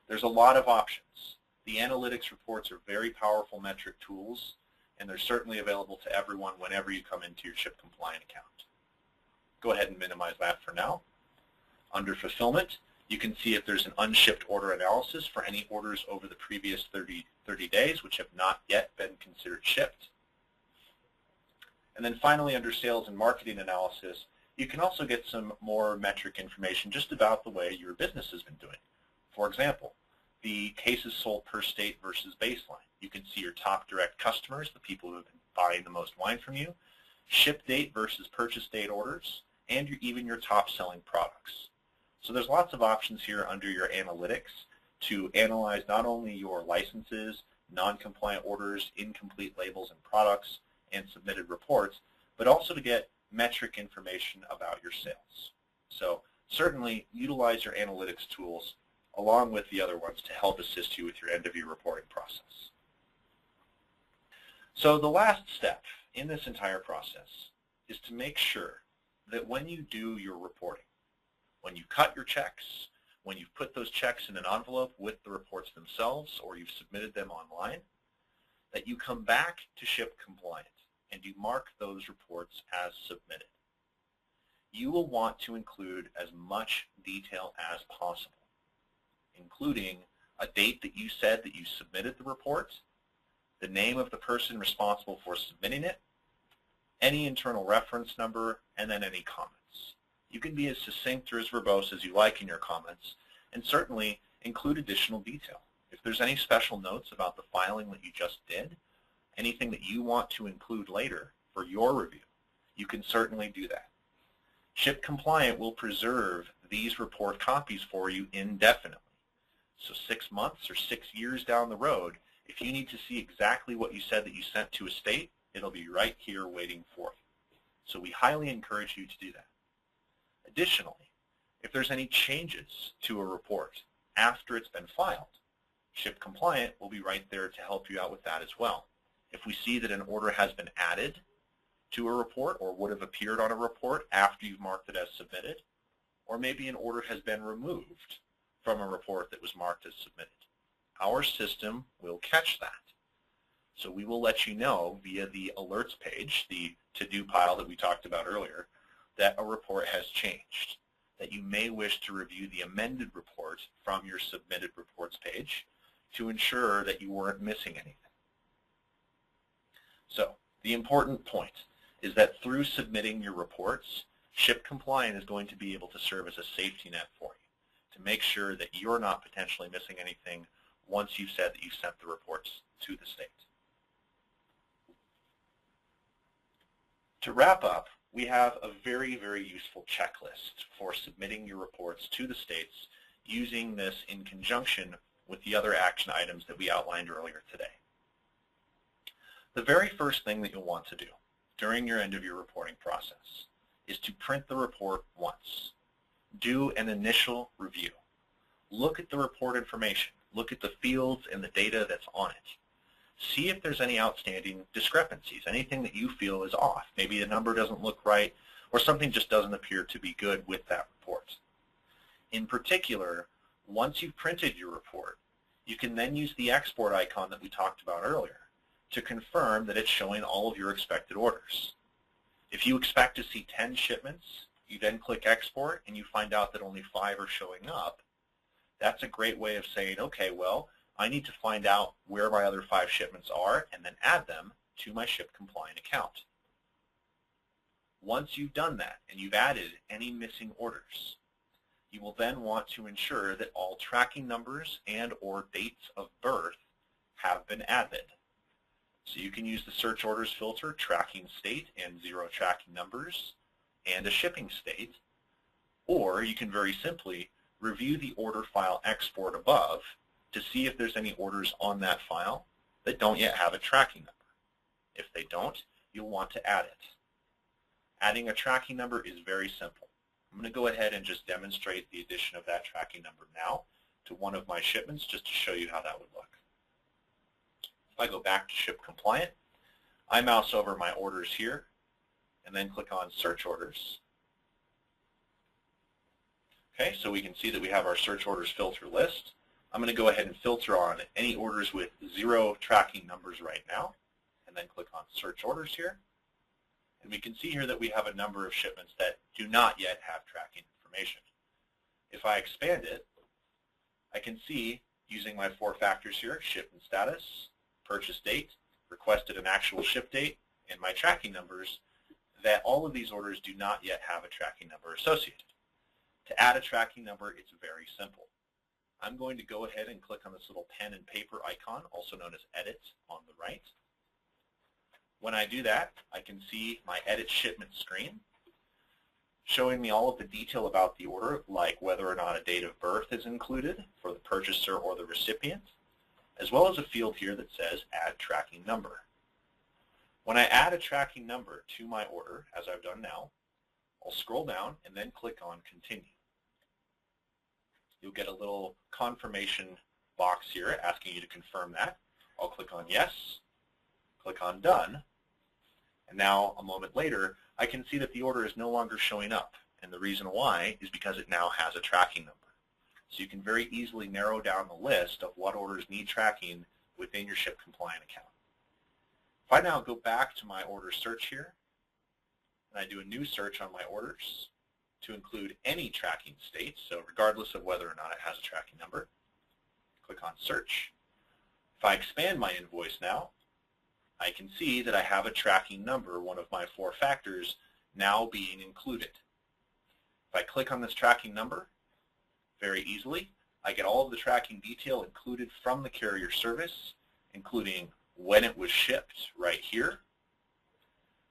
There's a lot of options. The analytics reports are very powerful metric tools, and they're certainly available to everyone whenever you come into your ShipCompliant account. Go ahead and minimize that for now. Under Fulfillment, you can see if there's an unshipped order analysis for any orders over the previous 30 days which have not yet been considered shipped. And then finally, under Sales and Marketing Analysis, you can also get some more metric information just about the way your business has been doing. For example, the cases sold per state versus baseline. You can see your top direct customers, the people who have been buying the most wine from you, ship date versus purchase date orders, and even your top selling products. So there's lots of options here under your analytics to analyze not only your licenses, non-compliant orders, incomplete labels and products, and submitted reports, but also to get metric information about your sales. So certainly utilize your analytics tools along with the other ones to help assist you with your end-of-year reporting process. So the last step in this entire process is to make sure that when you do your reporting, when you cut your checks, when you've put those checks in an envelope with the reports themselves, or you've submitted them online, that you come back to ShipCompliant and you mark those reports as submitted. You will want to include as much detail as possible, including a date that you said that you submitted the report, the name of the person responsible for submitting it, any internal reference number, and then any comments. You can be as succinct or as verbose as you like in your comments, and certainly include additional detail. If there's any special notes about the filing that you just did, anything that you want to include later for your review, you can certainly do that. ShipCompliant will preserve these report copies for you indefinitely. So 6 months or 6 years down the road, if you need to see exactly what you said that you sent to a state, it'll be right here waiting for you. So we highly encourage you to do that. Additionally, if there's any changes to a report after it's been filed, ShipCompliant will be right there to help you out with that as well. If we see that an order has been added to a report or would have appeared on a report after you've marked it as submitted, or maybe an order has been removed from a report that was marked as submitted, our system will catch that. So we will let you know via the alerts page, the to-do pile that we talked about earlier, that a report has changed, that you may wish to review the amended report from your submitted reports page to ensure that you weren't missing anything. So the important point is that through submitting your reports, ShipCompliant is going to be able to serve as a safety net for you to make sure that you're not potentially missing anything once you've said that you've sent the reports to the state. To wrap up, we have a very, very useful checklist for submitting your reports to the states using this in conjunction with the other action items that we outlined earlier today. The very first thing that you'll want to do during your end of your reporting process is to print the report once. Do an initial review. Look at the report information. Look at the fields and the data that's on it. See if there's any outstanding discrepancies, anything that you feel is off. Maybe a number doesn't look right, or something just doesn't appear to be good with that report. In particular, once you've printed your report, you can then use the export icon that we talked about earlier to confirm that it's showing all of your expected orders. If you expect to see 10 shipments, you then click export and you find out that only 5 are showing up. That's a great way of saying, okay, well, I need to find out where my other 5 shipments are and then add them to my ShipCompliant account. Once you've done that and you've added any missing orders, you will then want to ensure that all tracking numbers and or dates of birth have been added. So you can use the search orders filter, tracking state and 0 tracking numbers, and a shipping state, or you can very simply review the order file export above to see if there's any orders on that file that don't yet have a tracking number. If they don't, you'll want to add it. Adding a tracking number is very simple. I'm going to go ahead and just demonstrate the addition of that tracking number now to one of my shipments just to show you how that would look. If I go back to ShipCompliant, I mouse over my orders here and then click on Search Orders. Okay, so we can see that we have our search orders filter list. I'm going to go ahead and filter on any orders with 0 tracking numbers right now, and then click on Search Orders here. And we can see here that we have a number of shipments that do not yet have tracking information. If I expand it, I can see, using my 4 factors here, shipment status, purchase date, requested an actual ship date, and my tracking numbers, that all of these orders do not yet have a tracking number associated. To add a tracking number, it's very simple. I'm going to go ahead and click on this little pen and paper icon, also known as Edit, on the right. When I do that, I can see my Edit Shipment screen, showing me all of the detail about the order, like whether or not a date of birth is included for the purchaser or the recipient, as well as a field here that says Add Tracking Number. When I add a tracking number to my order, as I've done now, I'll scroll down and then click on Continue. You'll get a little confirmation box here asking you to confirm that. I'll click on Yes, click on Done, and now a moment later I can see that the order is no longer showing up, and the reason why is because it now has a tracking number. So you can very easily narrow down the list of what orders need tracking within your ShipCompliant account. If I now go back to my order search here, and I do a new search on my orders to include any tracking state, so regardless of whether or not it has a tracking number, click on Search. If I expand my invoice now, I can see that I have a tracking number, one of my 4 factors, now being included. If I click on this tracking number, very easily, I get all of the tracking detail included from the carrier service, including when it was shipped right here,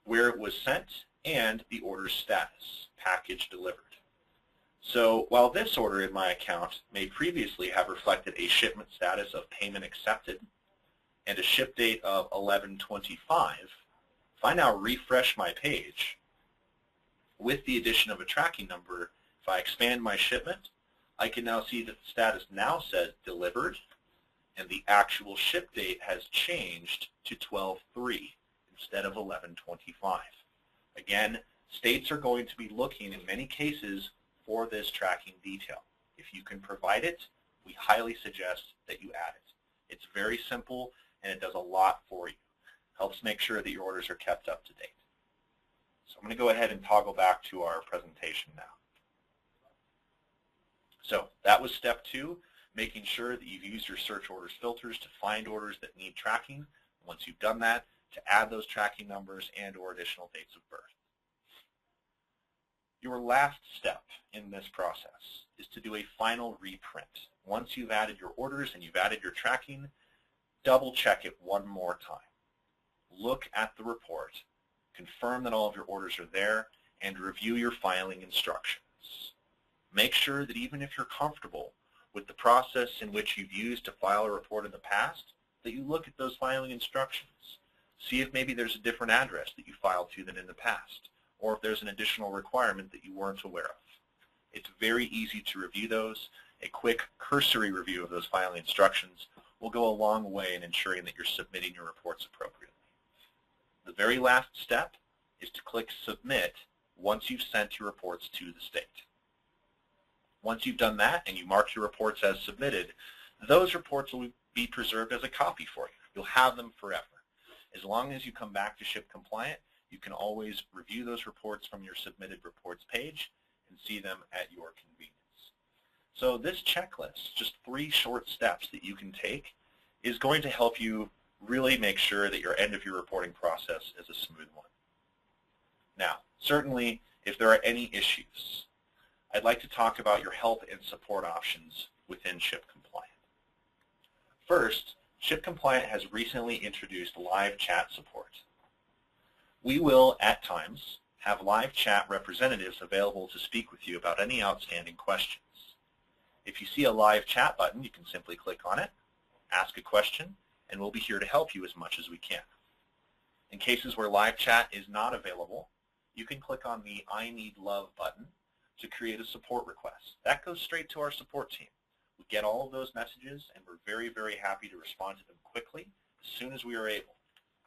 where it was sent, and the order's status, package delivered. So while this order in my account may previously have reflected a shipment status of payment accepted and a ship date of 11/25, if I now refresh my page with the addition of a tracking number, if I expand my shipment, I can now see that the status now says delivered, and the actual ship date has changed to 12/3 instead of 11/25. Again, states are going to be looking in many cases for this tracking detail. If you can provide it, we highly suggest that you add it. It's very simple and it does a lot for you. Helps make sure that your orders are kept up to date. So I'm going to go ahead and toggle back to our presentation now. So that was step 2, making sure that you've used your search orders filters to find orders that need tracking. Once you've done that, to add those tracking numbers and or additional dates of birth. Your last step in this process is to do a final reprint. Once you've added your orders and you've added your tracking, double check it one more time. Look at the report, confirm that all of your orders are there, and review your filing instructions. Make sure that even if you're comfortable with the process in which you've used to file a report in the past, that you look at those filing instructions. See if maybe there's a different address that you filed to than in the past, or if there's an additional requirement that you weren't aware of. It's very easy to review those. A quick cursory review of those filing instructions will go a long way in ensuring that you're submitting your reports appropriately. The very last step is to click Submit once you've sent your reports to the state. Once you've done that and you mark your reports as submitted, those reports will be preserved as a copy for you. You'll have them forever. As long as you come back to ShipCompliant, you can always review those reports from your submitted reports page and see them at your convenience. So this checklist, just 3 short steps that you can take, is going to help you really make sure that your end of your reporting process is a smooth one. Now, certainly, if there are any issues, I'd like to talk about your help and support options within ShipCompliant. First, ShipCompliant has recently introduced live chat support. We will, at times, have live chat representatives available to speak with you about any outstanding questions. If you see a live chat button, you can simply click on it, ask a question, and we'll be here to help you as much as we can. In cases where live chat is not available, you can click on the I Need Love button to create a support request. That goes straight to our support team. We get all of those messages, and we're very, very happy to respond to them quickly as soon as we are able.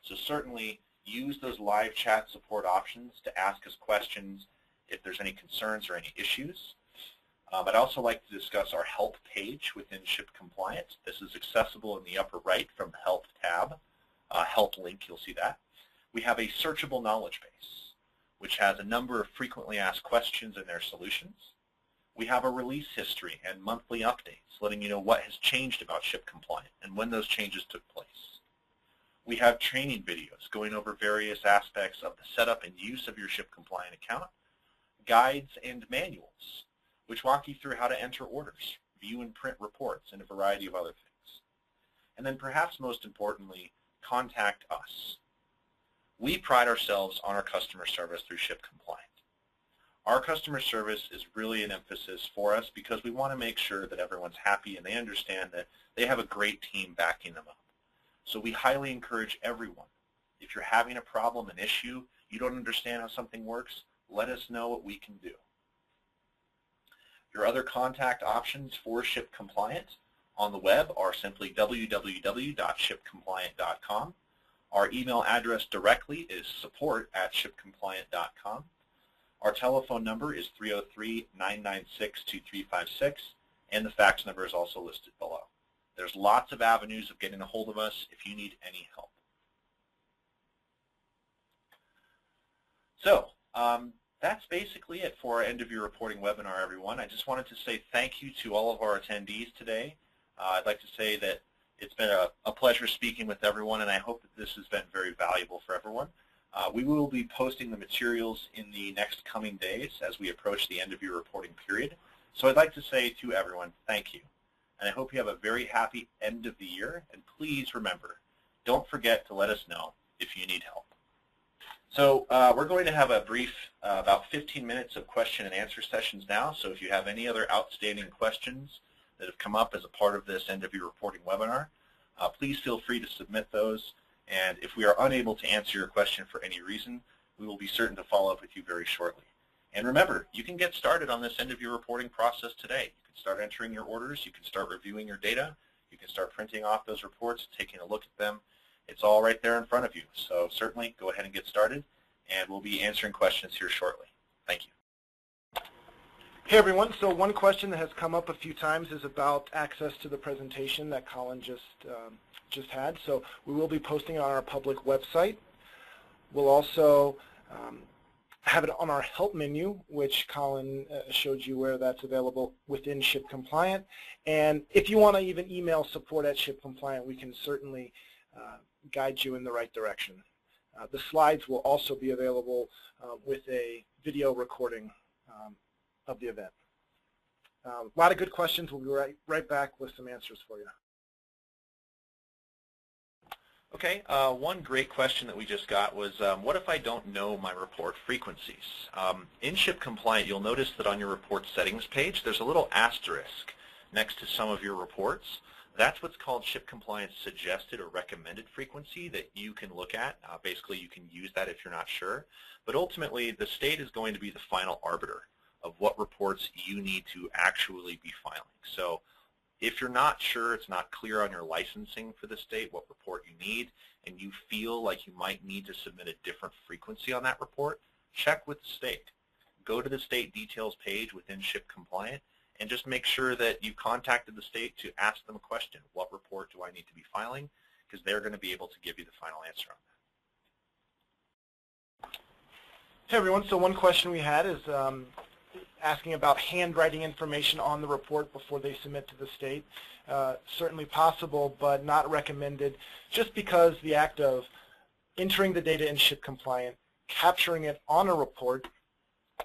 So certainly use those live chat support options to ask us questions if there's any concerns or any issues. I'd also like to discuss our help page within ShipCompliant. This is accessible in the upper right from the help tab. Help link, you'll see that. We have a searchable knowledge base, which has a number of frequently asked questions and their solutions. We have a release history and monthly updates letting you know what has changed about ShipCompliant and when those changes took place. We have training videos going over various aspects of the setup and use of your ShipCompliant account, guides and manuals, which walk you through how to enter orders, view and print reports, and a variety of other things. And then perhaps most importantly, contact us. We pride ourselves on our customer service through ShipCompliant. Our customer service is really an emphasis for us because we want to make sure that everyone's happy and they understand that they have a great team backing them up. So we highly encourage everyone. If you're having a problem, an issue, you don't understand how something works, let us know what we can do. Your other contact options for ShipCompliant on the web are simply www.shipcompliant.com. Our email address directly is support@shipcompliant.com. Our telephone number is 303-996-2356, and the fax number is also listed below. There's lots of avenues of getting a hold of us if you need any help. So, that's basically it for our end of your reporting webinar, everyone. I just wanted to say thank you to all of our attendees today. I'd like to say that it's been a pleasure speaking with everyone, and I hope that this has been very valuable for everyone. We will be posting the materials in the next coming days as we approach the end of your reporting period. So I'd like to say to everyone, thank you. And I hope you have a very happy end of the year. And please remember, don't forget to let us know if you need help. So we're going to have a brief, about 15 minutes of question and answer sessions now. So if you have any other outstanding questions that have come up as a part of this end of your reporting webinar, please feel free to submit those. And if we are unable to answer your question for any reason, we will be certain to follow up with you very shortly. And remember, you can get started on this end of your reporting process today. You can start entering your orders, you can start reviewing your data, you can start printing off those reports, taking a look at them. It's all right there in front of you. So certainly go ahead and get started, and we'll be answering questions here shortly. Thank you. Hey everyone, so one question that has come up a few times is about access to the presentation that Colin just had. So we will be posting it on our public website. We'll also have it on our help menu, which Colin showed you where that's available within ShipCompliant. And if you want to even email support@ShipCompliant, we can certainly guide you in the right direction. The slides will also be available with a video recording of the event. A lot of good questions. We'll be right back with some answers for you. Okay, one great question that we just got was, what if I don't know my report frequencies? In ShipCompliant, you'll notice that on your report settings page, there's a little asterisk next to some of your reports That's what's called ShipCompliant's suggested or recommended frequency that you can look at. Basically, you can use that if you're not sure. But ultimately, the state is going to be the final arbiter of what reports you need to actually be filing. So if you're not sure, it's not clear on your licensing for the state what report you need, and you feel like you might need to submit a different frequency on that report, check with the state. Go to the state details page within ShipCompliant and just make sure that you contacted the state to ask them a question. What report do I need to be filing? Because they're going to be able to give you the final answer on that. Hey everyone, so one question we had is asking about handwriting information on the report before they submit to the state. Certainly possible, but not recommended, just because the act of entering the data in ShipCompliant, capturing it on a report,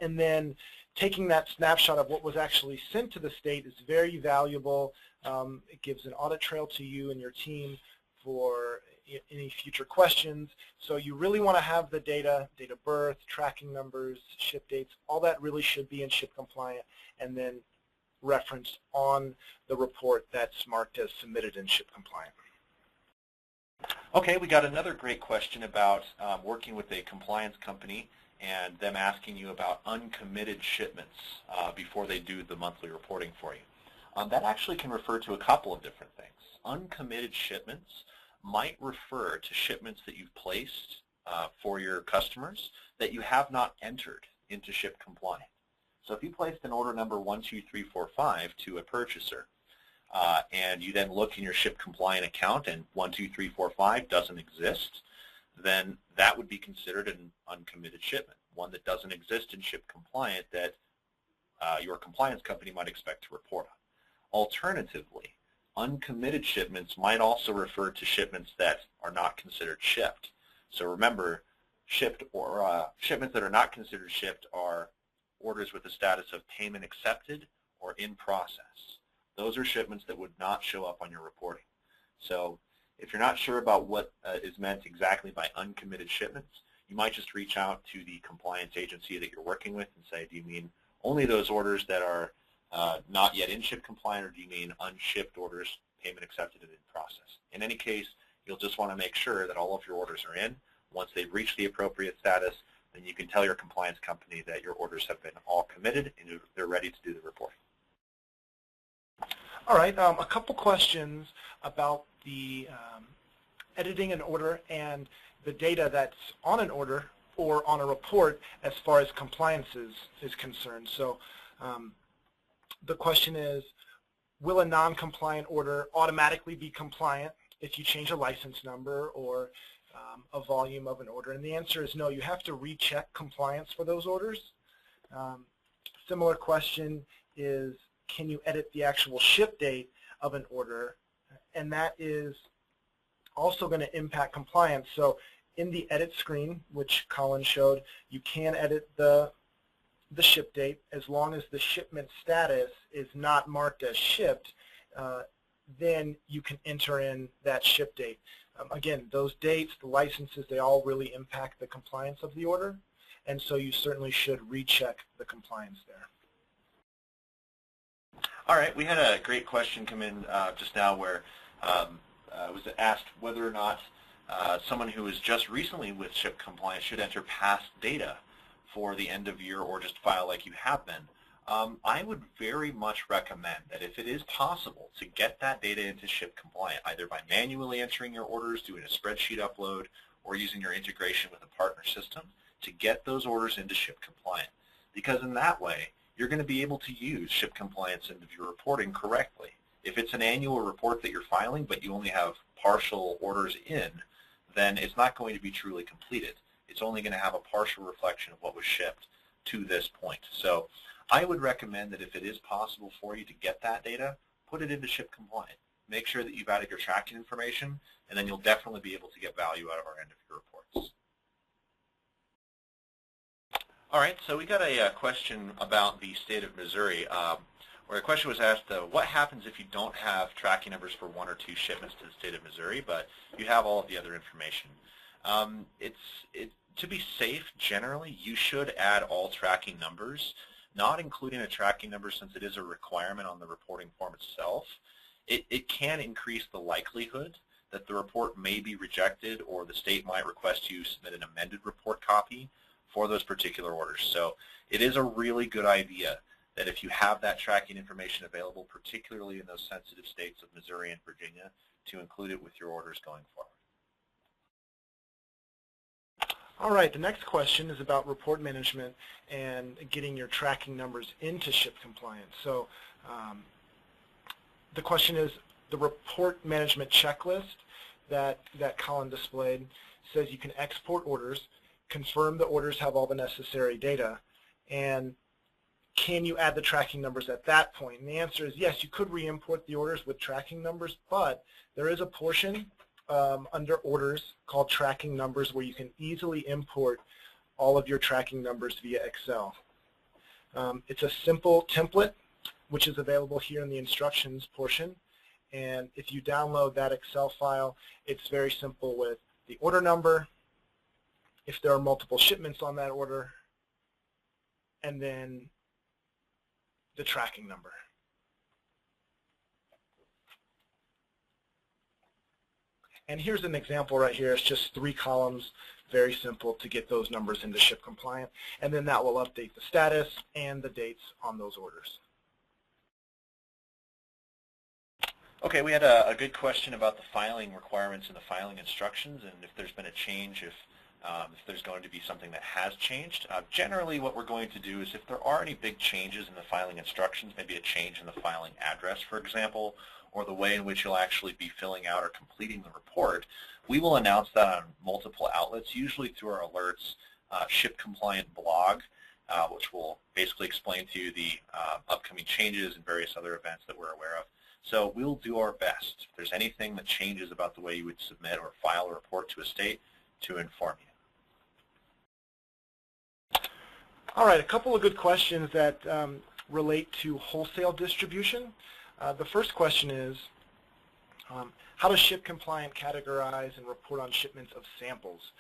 and then taking that snapshot of what was actually sent to the state is very valuable. It gives an audit trail to you and your team for any future questions. So you really want to have the data, date of birth, tracking numbers, ship dates, all that really should be in ShipCompliant and then referenced on the report that's marked as submitted in ShipCompliant. Okay, we got another great question about working with a compliance company and them asking you about uncommitted shipments before they do the monthly reporting for you. That actually can refer to a couple of different things. Uncommitted shipments might refer to shipments that you've placed for your customers that you have not entered into ShipCompliant. So if you placed an order number 12345 to a purchaser, and you then look in your ShipCompliant account and 12345 doesn't exist, then that would be considered an uncommitted shipment, one that doesn't exist in ShipCompliant that your compliance company might expect to report on. Alternatively, uncommitted shipments might also refer to shipments that are not considered shipped. So remember, shipped or shipments that are not considered shipped are orders with the status of payment accepted or in process. Those are shipments that would not show up on your reporting. So if you're not sure about what is meant exactly by uncommitted shipments, you might just reach out to the compliance agency that you're working with and say, do you mean only those orders that are not yet in ShipCompliant, or do you mean unshipped orders, payment accepted and in process? In any case, you'll just want to make sure that all of your orders are in. Once they've reached the appropriate status, then you can tell your compliance company that your orders have been all committed and they're ready to do the reporting. All right, a couple questions about the editing an order and the data that's on an order or on a report as far as compliance is concerned. So the question is, will a non-compliant order automatically be compliant if you change a license number or a volume of an order? And the answer is no. You have to recheck compliance for those orders. Similar question is, can you edit the actual ship date of an order? And that is also going to impact compliance. So in the edit screen, which Colin showed, you can edit the ship date as long as the shipment status is not marked as shipped. Then you can enter in that ship date. Again, those dates, the licenses, they all really impact the compliance of the order, and so you certainly should recheck the compliance there. All right, we had a great question come in just now where it was asked whether or not someone who is just recently with ShipCompliant should enter past data for the end of year or just file like you have been. I would very much recommend that if it is possible to get that data into ShipCompliant, either by manually entering your orders, doing a spreadsheet upload, or using your integration with a partner system, to get those orders into ShipCompliant. Because in that way, you're going to be able to use ShipCompliant's end of your reporting correctly. If it's an annual report that you're filing, but you only have partial orders in, then it's not going to be truly completed. It's only going to have a partial reflection of what was shipped to this point. So I would recommend that if it is possible for you to get that data, put it into ShipCompliant. Make sure that you've added your tracking information, and then you'll definitely be able to get value out of our end of your reports. All right, so we got a question about the state of Missouri, where a question was asked, what happens if you don't have tracking numbers for one or two shipments to the state of Missouri, but you have all of the other information? To be safe, generally, you should add all tracking numbers, not including a tracking number since it is a requirement on the reporting form itself. it can increase the likelihood that the report may be rejected, or the state might request you submit an amended report copy for those particular orders. So it is a really good idea that if you have that tracking information available, particularly in those sensitive states of Missouri and Virginia, to include it with your orders going forward. All right, the next question is about report management and getting your tracking numbers into ShipCompliant. So the question is, the report management checklist that Colin displayed says you can export orders, confirm the orders have all the necessary data, and can you add the tracking numbers at that point? And the answer is yes, you could re-import the orders with tracking numbers, but there is a portion under orders called tracking numbers where you can easily import all of your tracking numbers via Excel. It's a simple template which is available here in the instructions portion, and if you download that Excel file, it's very simple with the order number, if there are multiple shipments on that order, and then the tracking number. And here's an example right here. It's just 3 columns, very simple to get those numbers into ShipCompliant, and then that will update the status and the dates on those orders. Okay, we had a good question about the filing requirements and the filing instructions, and if there's been a change, if there's going to be something that has changed. Generally, what we're going to do is if there are any big changes in the filing instructions, maybe a change in the filing address, for example, or the way in which you'll actually be filling out or completing the report, we will announce that on multiple outlets, usually through our alerts, ShipCompliant blog, which will basically explain to you the upcoming changes and various other events that we're aware of. So we'll do our best, if there's anything that changes about the way you would submit or file a report to a state, to inform you. All right, a couple of good questions that relate to wholesale distribution. The first question is, how does ShipCompliant categorize and report on shipments of samples?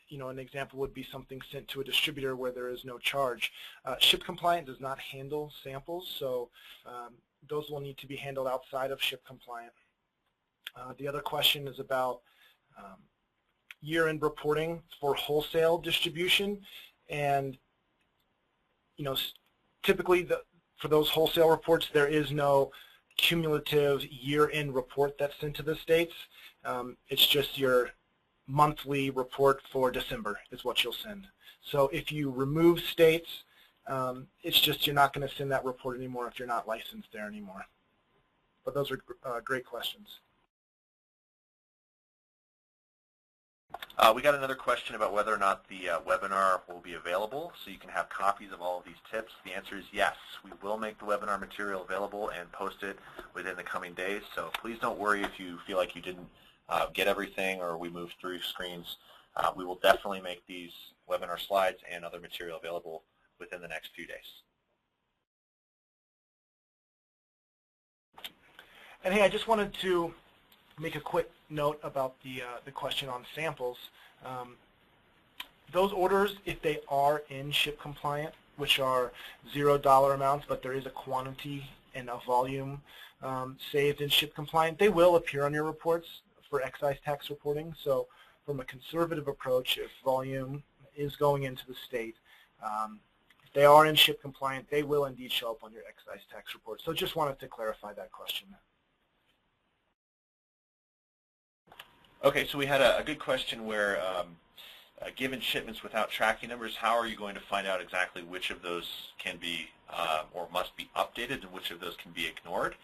You know, an example would be something sent to a distributor where there is no charge. ShipCompliant does not handle samples, so those will need to be handled outside of ShipCompliant. The other question is about year-end reporting for wholesale distribution, and you know, typically for those wholesale reports there is no cumulative year-end report that's sent to the states. It's just your monthly report for December is what you'll send. So if you remove states, it's just you're not going to send that report anymore if you're not licensed there anymore. But those are great questions. We got another question about whether or not the webinar will be available, so you can have copies of all of these tips. The answer is yes. We will make the webinar material available and post it within the coming days, so please don't worry if you feel like you didn't get everything or we moved through screens. We will definitely make these webinar slides and other material available within the next few days. And hey, I just wanted to make a quick note about the question on samples. Those orders, if they are in ShipCompliant, which are $0 amounts, but there is a quantity and a volume saved in ShipCompliant, they will appear on your reports for excise tax reporting. So from a conservative approach, if volume is going into the state, if they are in ShipCompliant, they will indeed show up on your excise tax report. So just wanted to clarify that question. Okay, so we had a good question where given shipments without tracking numbers, how are you going to find out exactly which of those can be or must be updated and which of those can be ignored?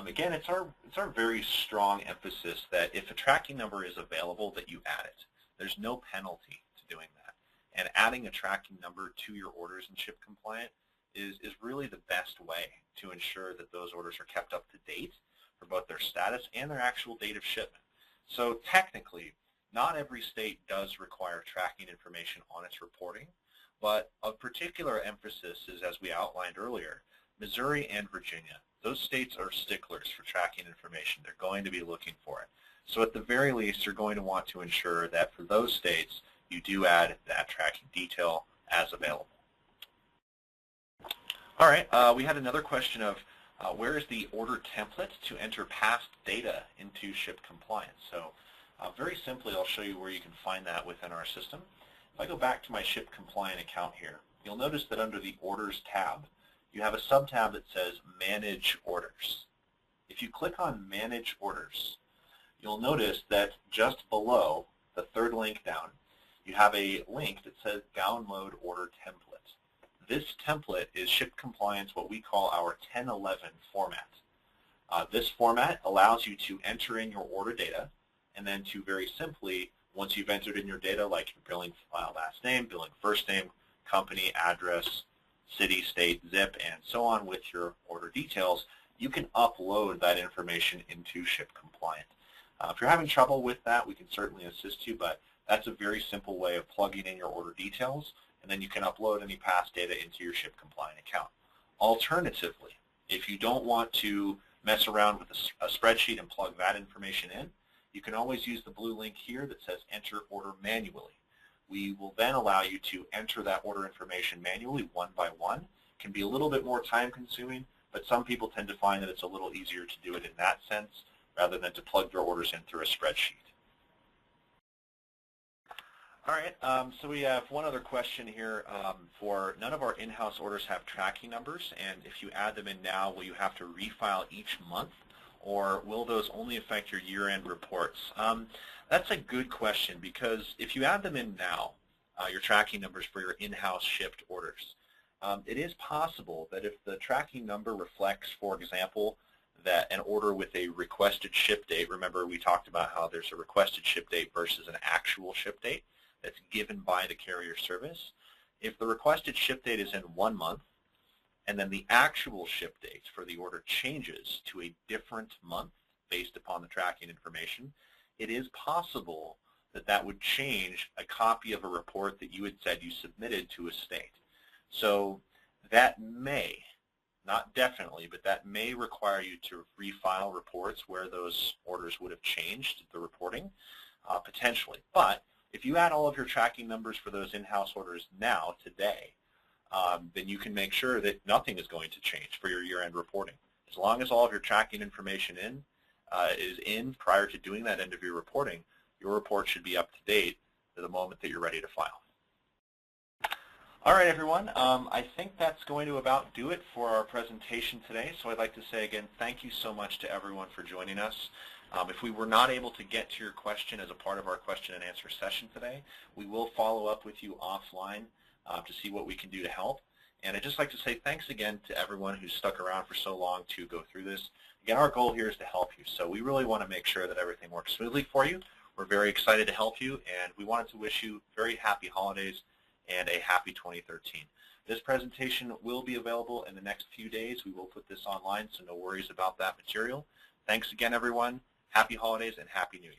Again, it's our very strong emphasis that if a tracking number is available, that you add it. There's no penalty to doing that. And adding a tracking number to your orders in ShipCompliant is really the best way to ensure that those orders are kept up to date for both their status and their actual date of shipment. So technically, not every state does require tracking information on its reporting, but of particular emphasis is, as we outlined earlier, Missouri and Virginia. Those states are sticklers for tracking information. They're going to be looking for it. So at the very least, you're going to want to ensure that for those states, you do add that tracking detail as available. All right, we had another question of Where is the order template to enter past data into ShipCompliant? So very simply, I'll show you where you can find that within our system. If I go back to my ShipCompliant account here, you'll notice that under the Orders tab, you have a sub-tab that says Manage Orders. If you click on Manage Orders, you'll notice that just below the third link down, you have a link that says Download Order Template. This template is ShipCompliant's what we call our 1011 format. This format allows you to enter in your order data and then to very simply, once you've entered in your data like your billing file last name, billing first name, company, address, city, state, zip, and so on with your order details, you can upload that information into ShipCompliant. If you're having trouble with that, we can certainly assist you, but that's a very simple way of plugging in your order details, and then you can upload any past data into your ShipCompliant account. Alternatively, if you don't want to mess around with a spreadsheet and plug that information in, you can always use the blue link here that says Enter Order Manually. We will then allow you to enter that order information manually one by one. It can be a little bit more time consuming, but some people tend to find that it's a little easier to do it in that sense rather than to plug their orders in through a spreadsheet. All right, so we have one other question here for none of our in-house orders have tracking numbers, and if you add them in now, will you have to refile each month, or will those only affect your year-end reports? That's a good question, because if you add them in now, your tracking numbers for your in-house shipped orders, it is possible that if the tracking number reflects, for example, that an order with a requested ship date, remember we talked about how there's a requested ship date versus an actual ship date that's given by the carrier service. If the requested ship date is in 1 month, and then the actual ship date for the order changes to a different month based upon the tracking information, it is possible that that would change a copy of a report that you had said you submitted to a state. So that may, not definitely, but that may require you to refile reports where those orders would have changed the reporting, potentially. But if you add all of your tracking numbers for those in-house orders now, today, then you can make sure that nothing is going to change for your year-end reporting. As long as all of your tracking information is in prior to doing that end of your reporting, your report should be up to date at the moment that you're ready to file. All right, everyone. I think that's going to about do it for our presentation today. So I'd like to say again, thank you so much to everyone for joining us. If we were not able to get to your question as a part of our question and answer session today, we will follow up with you offline to see what we can do to help. And I'd just like to say thanks again to everyone who's stuck around for so long to go through this. Again, our goal here is to help you. So we really want to make sure that everything works smoothly for you. We're very excited to help you, and we wanted to wish you very happy holidays and a happy 2013. This presentation will be available in the next few days. We will put this online, so no worries about that material. Thanks again, everyone. Happy holidays and Happy New Year.